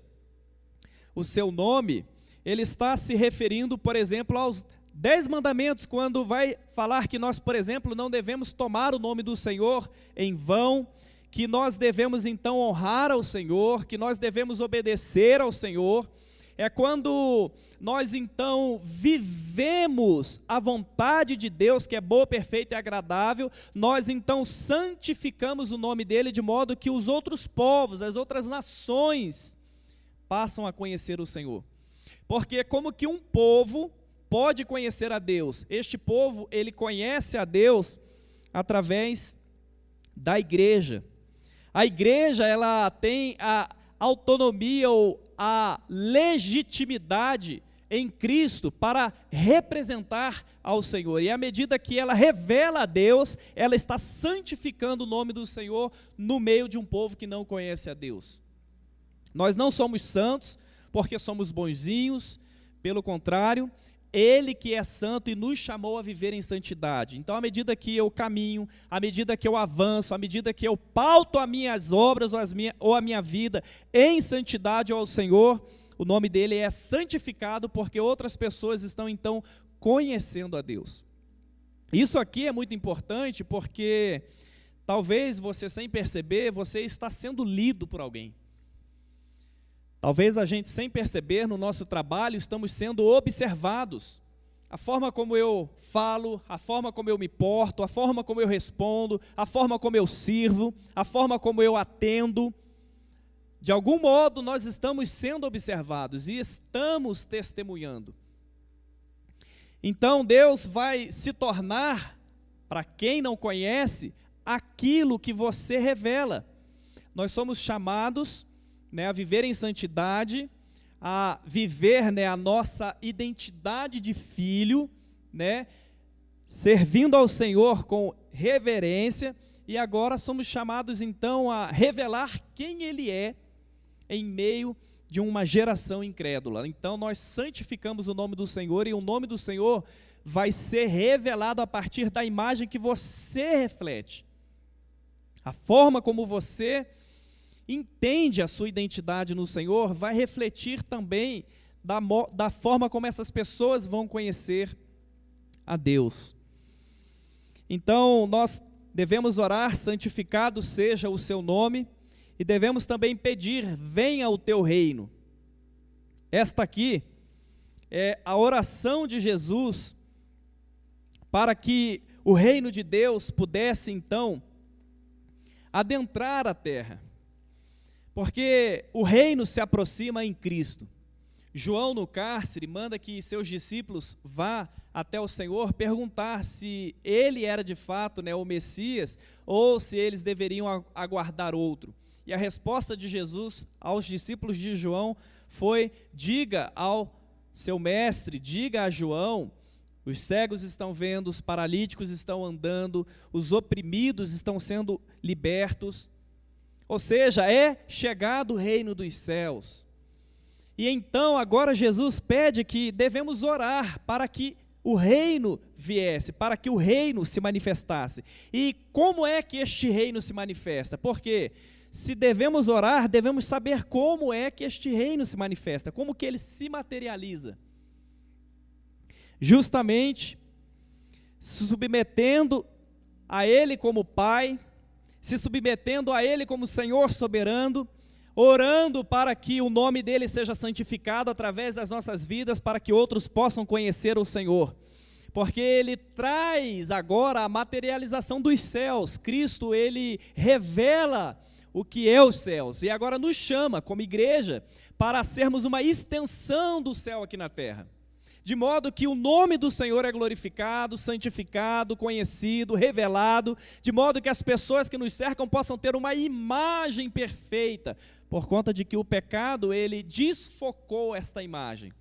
o seu nome, Ele está se referindo, por exemplo, aos 10 mandamentos, quando vai falar que nós, por exemplo, não devemos tomar o nome do Senhor em vão, que nós devemos então honrar ao Senhor, que nós devemos obedecer ao Senhor. É quando nós então vivemos a vontade de Deus, que é boa, perfeita e agradável, nós então santificamos o nome dEle de modo que os outros povos, as outras nações, passam a conhecer o Senhor. Porque como que um povo pode conhecer a Deus? Este povo, ele conhece a Deus através da igreja. A igreja, ela tem a autonomia ou a legitimidade em Cristo para representar ao Senhor. E à medida que ela revela a Deus, ela está santificando o nome do Senhor no meio de um povo que não conhece a Deus. Nós não somos santos porque somos bonzinhos, pelo contrário, Ele que é santo e nos chamou a viver em santidade. Então, à medida que eu caminho, à medida que eu avanço, à medida que eu pauto as minhas obras ou a minha vida em santidade ao Senhor, o nome dele é santificado porque outras pessoas estão então conhecendo a Deus. Isso aqui é muito importante porque talvez você, sem perceber, você está sendo lido por alguém. Talvez a gente, sem perceber, no nosso trabalho, estamos sendo observados. A forma como eu falo, a forma como eu me porto, a forma como eu respondo, a forma como eu sirvo, a forma como eu atendo. De algum modo, nós estamos sendo observados e estamos testemunhando. Então, Deus vai se tornar, para quem não conhece, aquilo que você revela. Nós somos chamados, a viver em santidade, a viver, a nossa identidade de filho, servindo ao Senhor com reverência, e agora somos chamados então a revelar quem Ele é em meio de uma geração incrédula. Então nós santificamos o nome do Senhor, e o nome do Senhor vai ser revelado a partir da imagem que você reflete. A forma como você entende a sua identidade no Senhor vai refletir também da forma como essas pessoas vão conhecer a Deus. Então, nós devemos orar: santificado seja o seu nome, e devemos também pedir: venha o teu reino. Esta aqui é a oração de Jesus para que o reino de Deus pudesse então adentrar a terra. Porque o reino se aproxima em Cristo. João, no cárcere, manda que seus discípulos vá até o Senhor perguntar se ele era de fato o Messias, ou se eles deveriam aguardar outro. E a resposta de Jesus aos discípulos de João foi: diga ao seu mestre, diga a João, os cegos estão vendo, os paralíticos estão andando, os oprimidos estão sendo libertos. Ou seja, é chegado o reino dos céus. E então agora Jesus pede que devemos orar para que o reino viesse, para que o reino se manifestasse. E como é que este reino se manifesta? Porque se devemos orar, devemos saber como é que este reino se manifesta, como que ele se materializa. Justamente se submetendo a Ele como Pai, se submetendo a Ele como Senhor soberano, orando para que o nome dEle seja santificado através das nossas vidas, para que outros possam conhecer o Senhor. Porque Ele traz agora a materialização dos céus. Cristo, Ele revela o que é os céus, e agora nos chama como igreja para sermos uma extensão do céu aqui na terra. De modo que o nome do Senhor é glorificado, santificado, conhecido, revelado, de modo que as pessoas que nos cercam possam ter uma imagem perfeita, por conta de que o pecado, ele desfocou esta imagem.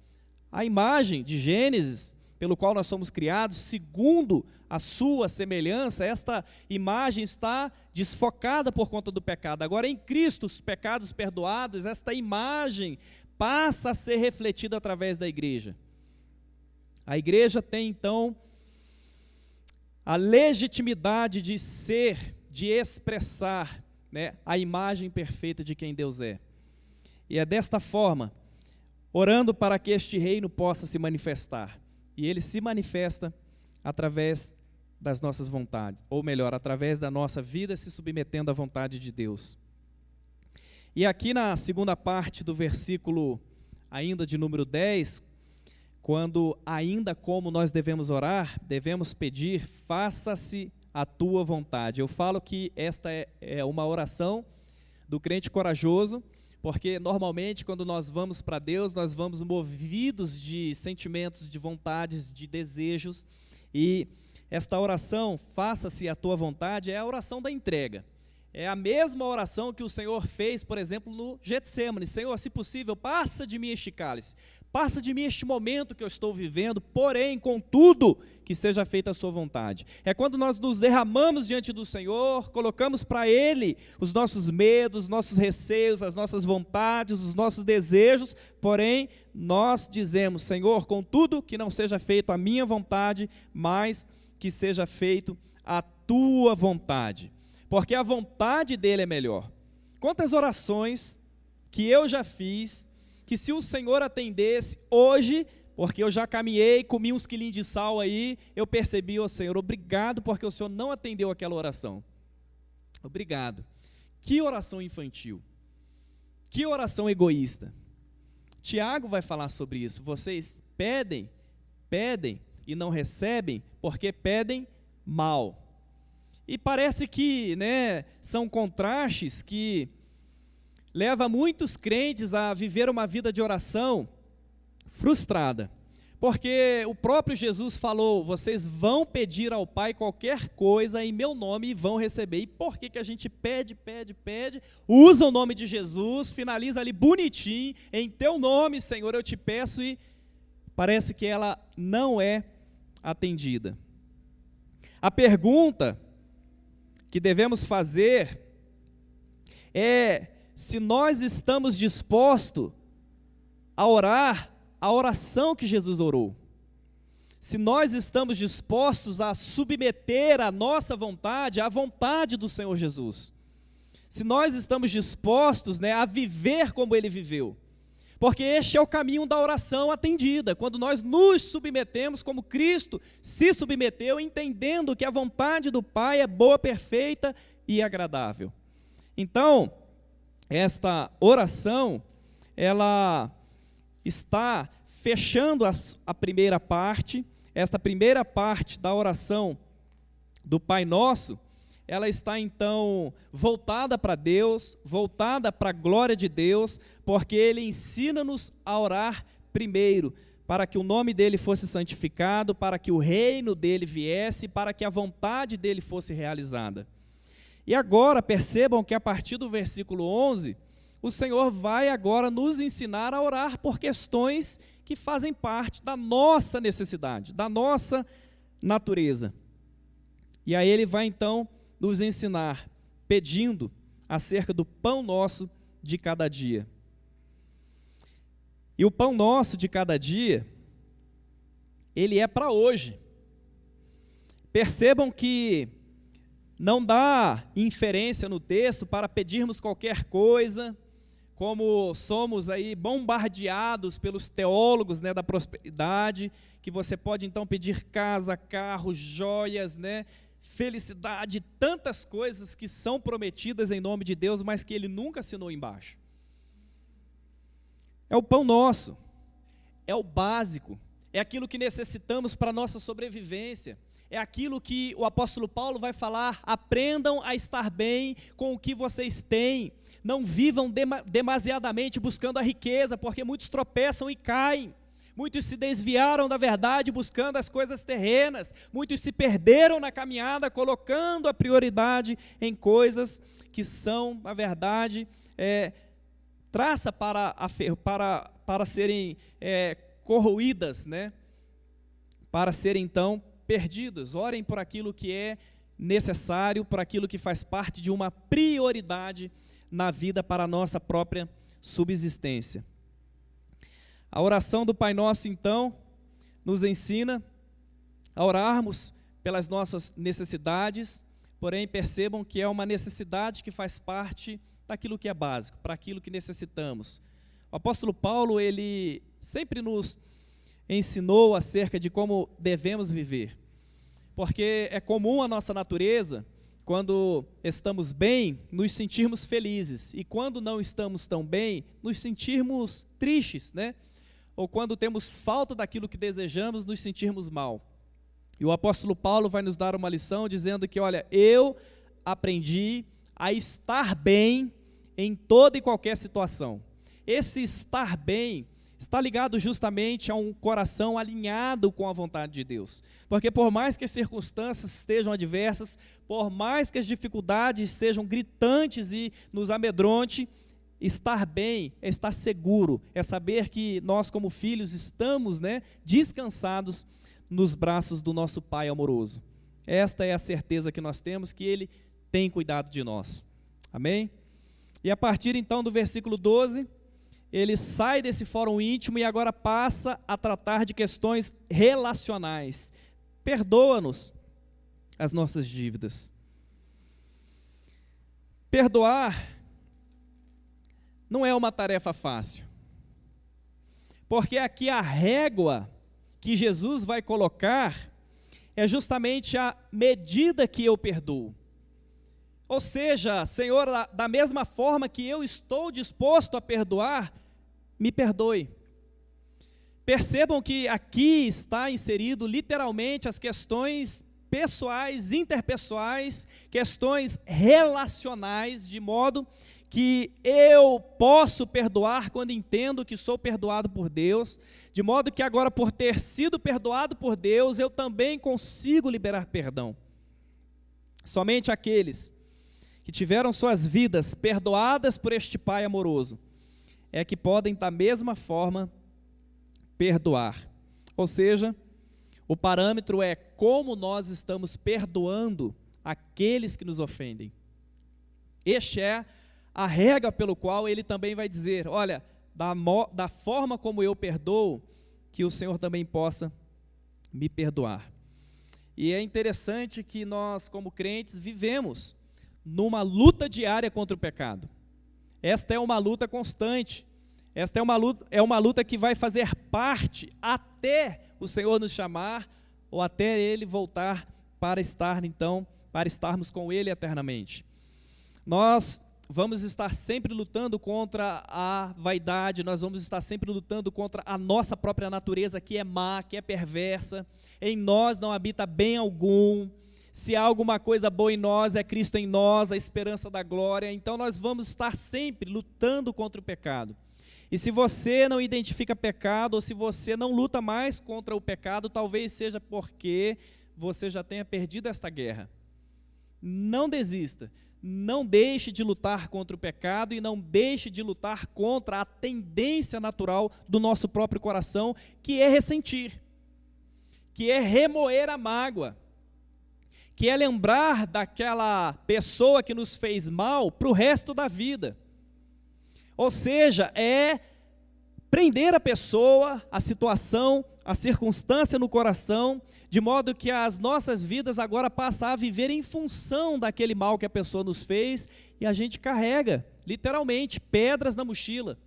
A imagem de Gênesis, pelo qual nós somos criados, segundo a sua semelhança, esta imagem está desfocada por conta do pecado. Agora, em Cristo, os pecados perdoados, esta imagem passa a ser refletida através da igreja. A igreja tem, então, a legitimidade de ser, de expressar, a imagem perfeita de quem Deus é. E é desta forma, orando para que este reino possa se manifestar. E ele se manifesta através das nossas vontades, ou melhor, através da nossa vida se submetendo à vontade de Deus. E aqui na segunda parte do versículo, ainda de número 10, quando ainda como nós devemos orar, devemos pedir: faça-se a tua vontade. Eu falo que esta é uma oração do crente corajoso, porque normalmente quando nós vamos para Deus, nós vamos movidos de sentimentos, de vontades, de desejos, e esta oração, faça-se a tua vontade, é a oração da entrega. É a mesma oração que o Senhor fez, por exemplo, no Getsêmani. Senhor, se possível, passa de mim este cálice, passa de mim este momento que eu estou vivendo, porém, contudo, que seja feita a sua vontade. É quando nós nos derramamos diante do Senhor, colocamos para Ele os nossos medos, os nossos receios, as nossas vontades, os nossos desejos, porém, nós dizemos, Senhor, contudo, que não seja feito a minha vontade, mas que seja feito a tua vontade, porque a vontade dele é melhor. Quantas orações que eu já fiz, que se o Senhor atendesse hoje, porque eu já caminhei, comi uns quilinhos de sal aí, eu percebi, ó Senhor, obrigado porque o Senhor não atendeu aquela oração. Obrigado. Que oração infantil, que oração egoísta. Tiago vai falar sobre isso. Vocês pedem e não recebem, porque pedem mal. E parece que, são contrastes que levam muitos crentes a viver uma vida de oração frustrada. Porque o próprio Jesus falou, vocês vão pedir ao Pai qualquer coisa em meu nome e vão receber. E por que a gente pede, usa o nome de Jesus, finaliza ali bonitinho, em teu nome, Senhor, eu te peço, e parece que ela não é atendida. A pergunta que devemos fazer é se nós estamos dispostos a orar a oração que Jesus orou. Se nós estamos dispostos a submeter a nossa vontade à vontade do Senhor Jesus. Se nós estamos dispostos, a viver como Ele viveu. Porque este é o caminho da oração atendida, quando nós nos submetemos como Cristo se submeteu, entendendo que a vontade do Pai é boa, perfeita e agradável. Então, esta oração, ela está fechando a primeira parte, esta primeira parte da oração do Pai Nosso, ela está então voltada para Deus, voltada para a glória de Deus, porque Ele ensina-nos a orar primeiro, para que o nome dEle fosse santificado, para que o reino dEle viesse, para que a vontade dEle fosse realizada. E agora percebam que a partir do versículo 11, o Senhor vai agora nos ensinar a orar por questões que fazem parte da nossa necessidade, da nossa natureza. E aí Ele vai então nos ensinar, pedindo acerca do pão nosso de cada dia. E o pão nosso de cada dia, ele é para hoje. Percebam que não dá inferência no texto para pedirmos qualquer coisa, como somos aí bombardeados pelos teólogos da prosperidade, que você pode então pedir casa, carro, joias, felicidade, tantas coisas que são prometidas em nome de Deus, mas que Ele nunca assinou embaixo. É o pão nosso, é o básico, é aquilo que necessitamos para a nossa sobrevivência, é aquilo que o apóstolo Paulo vai falar, aprendam a estar bem com o que vocês têm, não vivam demasiadamente buscando a riqueza, porque muitos tropeçam e caem. Muitos se desviaram da verdade buscando as coisas terrenas. Muitos se perderam na caminhada colocando a prioridade em coisas que são, na verdade, traça para serem corroídas, para serem então perdidas. Orem por aquilo que é necessário, por aquilo que faz parte de uma prioridade na vida para a nossa própria subsistência. A oração do Pai Nosso, então, nos ensina a orarmos pelas nossas necessidades, porém percebam que é uma necessidade que faz parte daquilo que é básico, para aquilo que necessitamos. O apóstolo Paulo, ele sempre nos ensinou acerca de como devemos viver, porque é comum a nossa natureza, quando estamos bem, nos sentirmos felizes, e quando não estamos tão bem, nos sentirmos tristes, ou quando temos falta daquilo que desejamos, nos sentirmos mal. E o apóstolo Paulo vai nos dar uma lição dizendo que, olha, eu aprendi a estar bem em toda e qualquer situação. Esse estar bem está ligado justamente a um coração alinhado com a vontade de Deus. Porque por mais que as circunstâncias estejam adversas, por mais que as dificuldades sejam gritantes e nos amedronte, estar bem é estar seguro, é saber que nós como filhos estamos, descansados nos braços do nosso Pai amoroso. Esta é a certeza que nós temos, que Ele tem cuidado de nós. Amém? E a partir então do versículo 12, ele sai desse fórum íntimo e agora passa a tratar de questões relacionais. Perdoa-nos as nossas dívidas. Perdoar não é uma tarefa fácil, porque aqui a régua que Jesus vai colocar é justamente a medida que eu perdoo. Ou seja, Senhor, da mesma forma que eu estou disposto a perdoar, me perdoe. Percebam que aqui está inserido literalmente as questões pessoais, interpessoais, questões relacionais, de modo que eu posso perdoar quando entendo que sou perdoado por Deus, de modo que agora, por ter sido perdoado por Deus, eu também consigo liberar perdão. Somente aqueles que tiveram suas vidas perdoadas por este Pai amoroso é que podem da mesma forma perdoar. Ou seja, o parâmetro é como nós estamos perdoando aqueles que nos ofendem. Este é a regra pelo qual ele também vai dizer, olha, da forma como eu perdoo, que o Senhor também possa me perdoar. E é interessante que nós, como crentes, vivemos numa luta diária contra o pecado. Esta é uma luta constante. Esta é uma luta que vai fazer parte até o Senhor nos chamar, ou até Ele voltar para estarmos com Ele eternamente. Nós vamos estar sempre lutando contra a vaidade, nós vamos estar sempre lutando contra a nossa própria natureza, que é má, que é perversa. Em nós não habita bem algum. Se há alguma coisa boa em nós, é Cristo em nós, a esperança da glória. Então nós vamos estar sempre lutando contra o pecado. E se você não identifica pecado, ou se você não luta mais contra o pecado, talvez seja porque você já tenha perdido esta guerra. Não desista, não deixe de lutar contra o pecado e não deixe de lutar contra a tendência natural do nosso próprio coração, que é ressentir, que é remoer a mágoa, que é lembrar daquela pessoa que nos fez mal para o resto da vida. Ou seja, é prender a pessoa, a situação, a circunstância no coração, de modo que as nossas vidas agora passam a viver em função daquele mal que a pessoa nos fez, e a gente carrega, literalmente, pedras na mochila.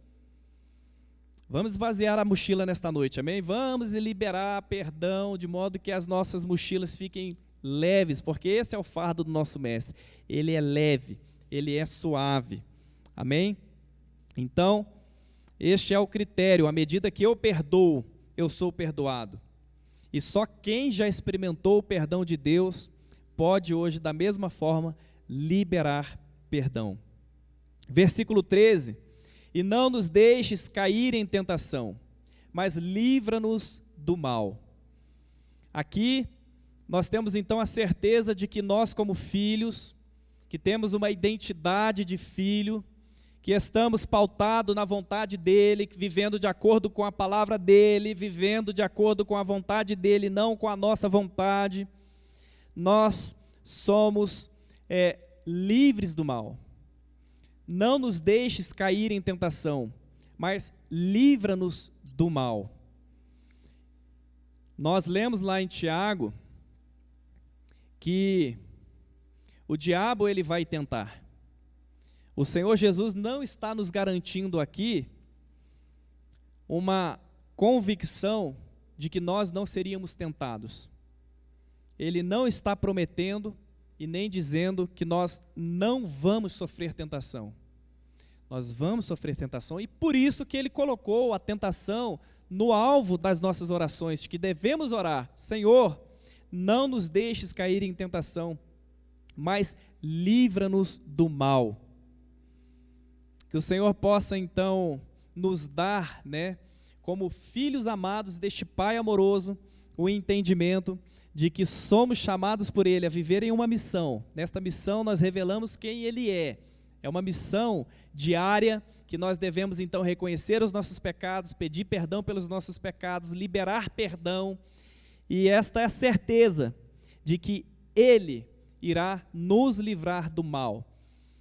Vamos esvaziar a mochila nesta noite, amém? Vamos liberar perdão, de modo que as nossas mochilas fiquem leves, porque esse é o fardo do nosso mestre. Ele é leve, ele é suave, amém? Então, este é o critério, à medida que eu perdoo, eu sou perdoado. E só quem já experimentou o perdão de Deus pode hoje, da mesma forma, liberar perdão. Versículo 13, e não nos deixes cair em tentação, mas livra-nos do mal. Aqui, nós temos então a certeza de que nós como filhos, que temos uma identidade de filho, que estamos pautados na vontade dEle, vivendo de acordo com a palavra dEle, vivendo de acordo com a vontade dEle, não com a nossa vontade. Nós somos livres do mal. Não nos deixes cair em tentação, mas livra-nos do mal. Nós lemos lá em Tiago que o diabo ele vai tentar. O Senhor Jesus não está nos garantindo aqui uma convicção de que nós não seríamos tentados. Ele não está prometendo e nem dizendo que nós não vamos sofrer tentação. Nós vamos sofrer tentação e por isso que Ele colocou a tentação no alvo das nossas orações, que devemos orar: Senhor, não nos deixes cair em tentação, mas livra-nos do mal. Que o Senhor possa então nos dar, né, como filhos amados deste Pai amoroso, o entendimento de que somos chamados por Ele a viver em uma missão. Nesta missão nós revelamos quem Ele é. É uma missão diária que nós devemos então reconhecer os nossos pecados, pedir perdão pelos nossos pecados, liberar perdão. E esta é a certeza de que Ele irá nos livrar do mal.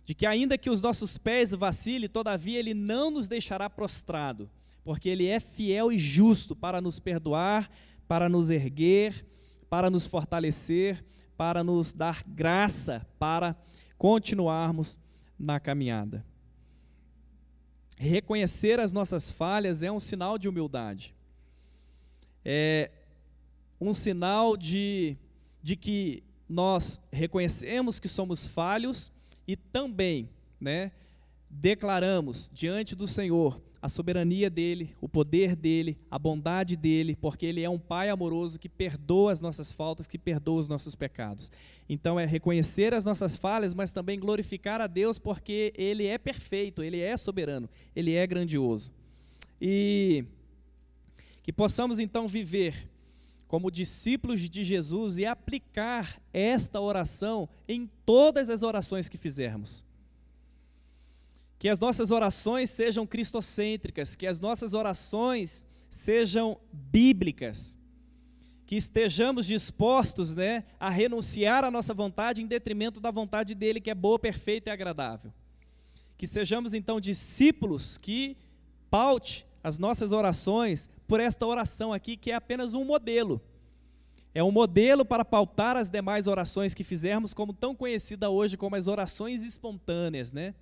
De que ainda que os nossos pés vacilem, todavia Ele não nos deixará prostrado, porque Ele é fiel e justo para nos perdoar, para nos erguer, para nos fortalecer, para nos dar graça, para continuarmos na caminhada. Reconhecer as nossas falhas é um sinal de humildade. É um sinal de que nós reconhecemos que somos falhos e também, né, declaramos diante do Senhor a soberania dEle, o poder dEle, a bondade dEle, porque Ele é um Pai amoroso que perdoa as nossas faltas, que perdoa os nossos pecados. Então é reconhecer as nossas falhas, mas também glorificar a Deus, porque Ele é perfeito, Ele é soberano, Ele é grandioso. E que possamos então viver como discípulos de Jesus e aplicar esta oração em todas as orações que fizermos. Que as nossas orações sejam cristocêntricas, que as nossas orações sejam bíblicas, que estejamos dispostos, né, a renunciar à nossa vontade em detrimento da vontade dEle, que é boa, perfeita e agradável. Que sejamos então discípulos que paute as nossas orações por esta oração aqui, que é apenas um modelo. É um modelo para pautar as demais orações que fizermos, como tão conhecida hoje como as orações espontâneas, né?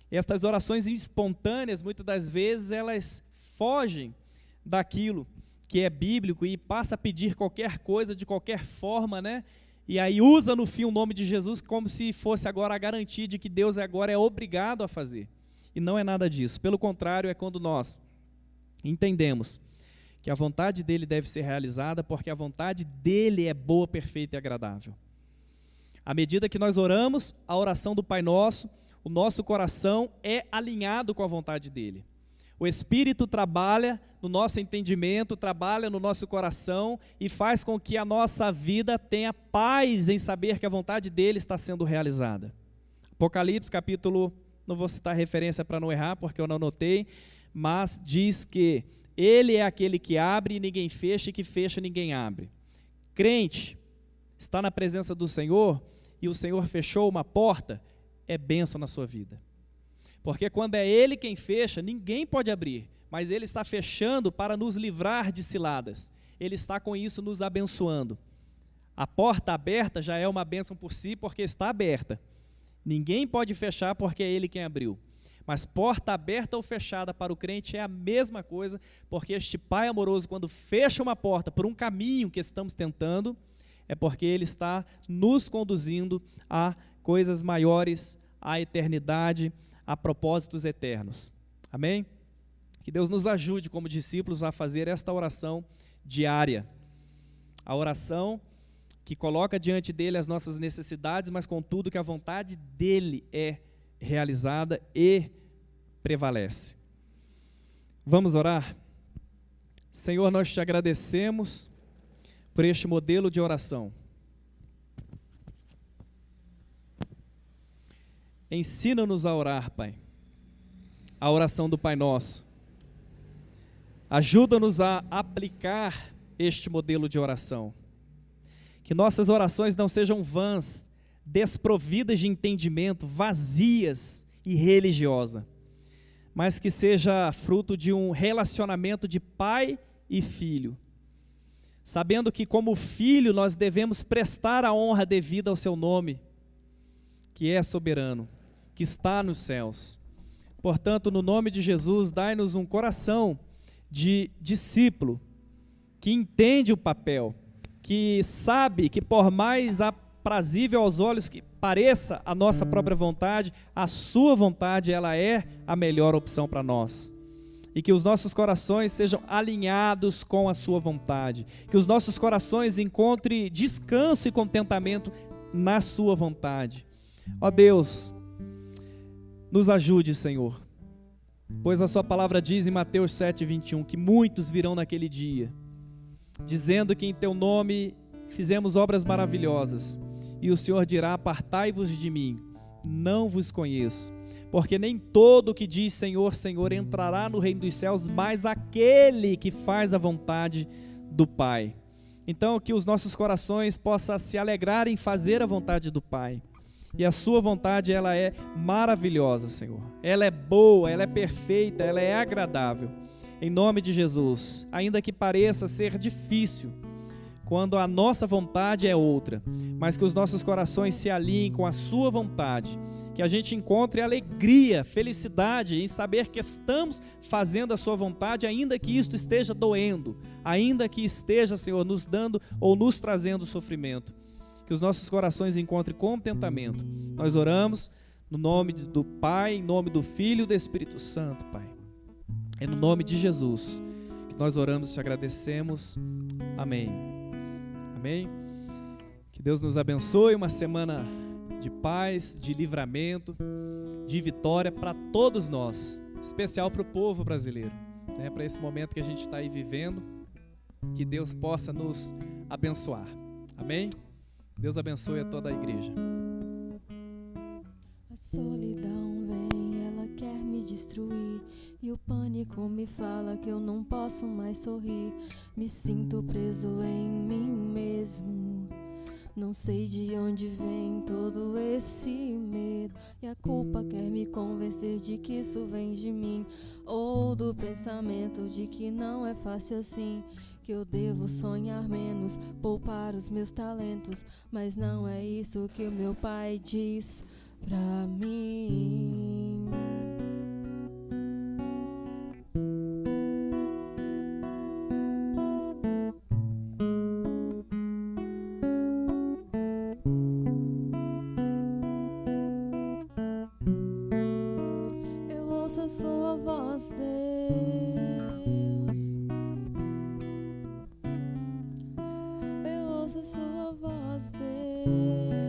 Estas orações espontâneas, muitas das vezes, elas fogem daquilo que é bíblico e passa a pedir qualquer coisa, de qualquer forma, né? E aí usa no fim o nome de Jesus como se fosse agora a garantia de que Deus agora é obrigado a fazer. E não é nada disso. Pelo contrário, é quando nós entendemos que a vontade dEle deve ser realizada, porque a vontade dEle é boa, perfeita e agradável. À medida que nós oramos a oração do Pai Nosso, o nosso coração é alinhado com a vontade dEle. O Espírito trabalha no nosso entendimento, trabalha no nosso coração e faz com que a nossa vida tenha paz em saber que a vontade dEle está sendo realizada. Apocalipse capítulo, não vou citar referência para não errar, porque eu não anotei, mas diz que Ele é aquele que abre e ninguém fecha, e que fecha e ninguém abre. Crente está na presença do Senhor e o Senhor fechou uma porta, é bênção na sua vida. Porque quando é Ele quem fecha, ninguém pode abrir, mas Ele está fechando para nos livrar de ciladas. Ele está com isso nos abençoando. A porta aberta já é uma bênção por si, porque está aberta. Ninguém pode fechar porque é Ele quem abriu. Mas porta aberta ou fechada para o crente é a mesma coisa, porque este Pai amoroso, quando fecha uma porta por um caminho que estamos tentando, é porque Ele está nos conduzindo a coisas maiores, à eternidade, a propósitos eternos. Amém? Que Deus nos ajude como discípulos a fazer esta oração diária. A oração que coloca diante dEle as nossas necessidades, mas contudo que a vontade dEle é realizada e prevalece. Vamos orar? Senhor, nós te agradecemos por este modelo de oração. Ensina-nos a orar, Pai, a oração do Pai Nosso. Ajuda-nos a aplicar este modelo de oração. Que nossas orações não sejam vãs, desprovidas de entendimento, vazias e religiosas, mas que seja fruto de um relacionamento de pai e filho, sabendo que como filho nós devemos prestar a honra devida ao seu nome, que é soberano, que está nos céus. Portanto, no nome de Jesus, dai-nos um coração de discípulo, que entende o papel, que sabe que por mais aprazível aos olhos que pareça a nossa própria vontade, a sua vontade, ela é a melhor opção para nós. E que os nossos corações sejam alinhados com a sua vontade, que os nossos corações encontrem descanso e contentamento na sua vontade. Ó Deus, Nos ajude, Senhor, pois a sua palavra diz em Mateus 7:21 que muitos virão naquele dia, dizendo que em teu nome fizemos obras maravilhosas, e o Senhor dirá: apartai-vos de mim, não vos conheço, porque nem todo o que diz Senhor, Senhor entrará no reino dos céus, mas aquele que faz a vontade do Pai. Então, que os nossos corações possam se alegrar em fazer a vontade do Pai. E a sua vontade, ela é maravilhosa, Senhor. Ela é boa, ela é perfeita, ela é agradável. Em nome de Jesus, ainda que pareça ser difícil, quando a nossa vontade é outra, mas que os nossos corações se alinhem com a sua vontade, que a gente encontre alegria, felicidade em saber que estamos fazendo a sua vontade, ainda que isto esteja doendo, ainda que esteja, Senhor, nos dando ou nos trazendo sofrimento. Que os nossos corações encontrem contentamento. Nós oramos no nome do Pai, em nome do Filho e do Espírito Santo, Pai. É no nome de Jesus que nós oramos e te agradecemos. Amém. Amém. Que Deus nos abençoe, uma semana de paz, de livramento, de vitória para todos nós, especial para o povo brasileiro, né? Para esse momento que a gente está aí vivendo, que Deus possa nos abençoar. Amém? Deus abençoe a toda a igreja. A solidão vem, ela quer me destruir, e o pânico me fala que eu não posso mais sorrir. Me sinto preso em mim mesmo, não sei de onde vem todo esse medo, e a culpa quer me convencer de que isso vem de mim, ou do pensamento de que não é fácil assim, que eu devo sonhar menos, poupar os meus talentos, mas não é isso que o meu pai diz pra mim. Eu ouço a sua voz, Deus. Eu ouço a sua voz, Deus.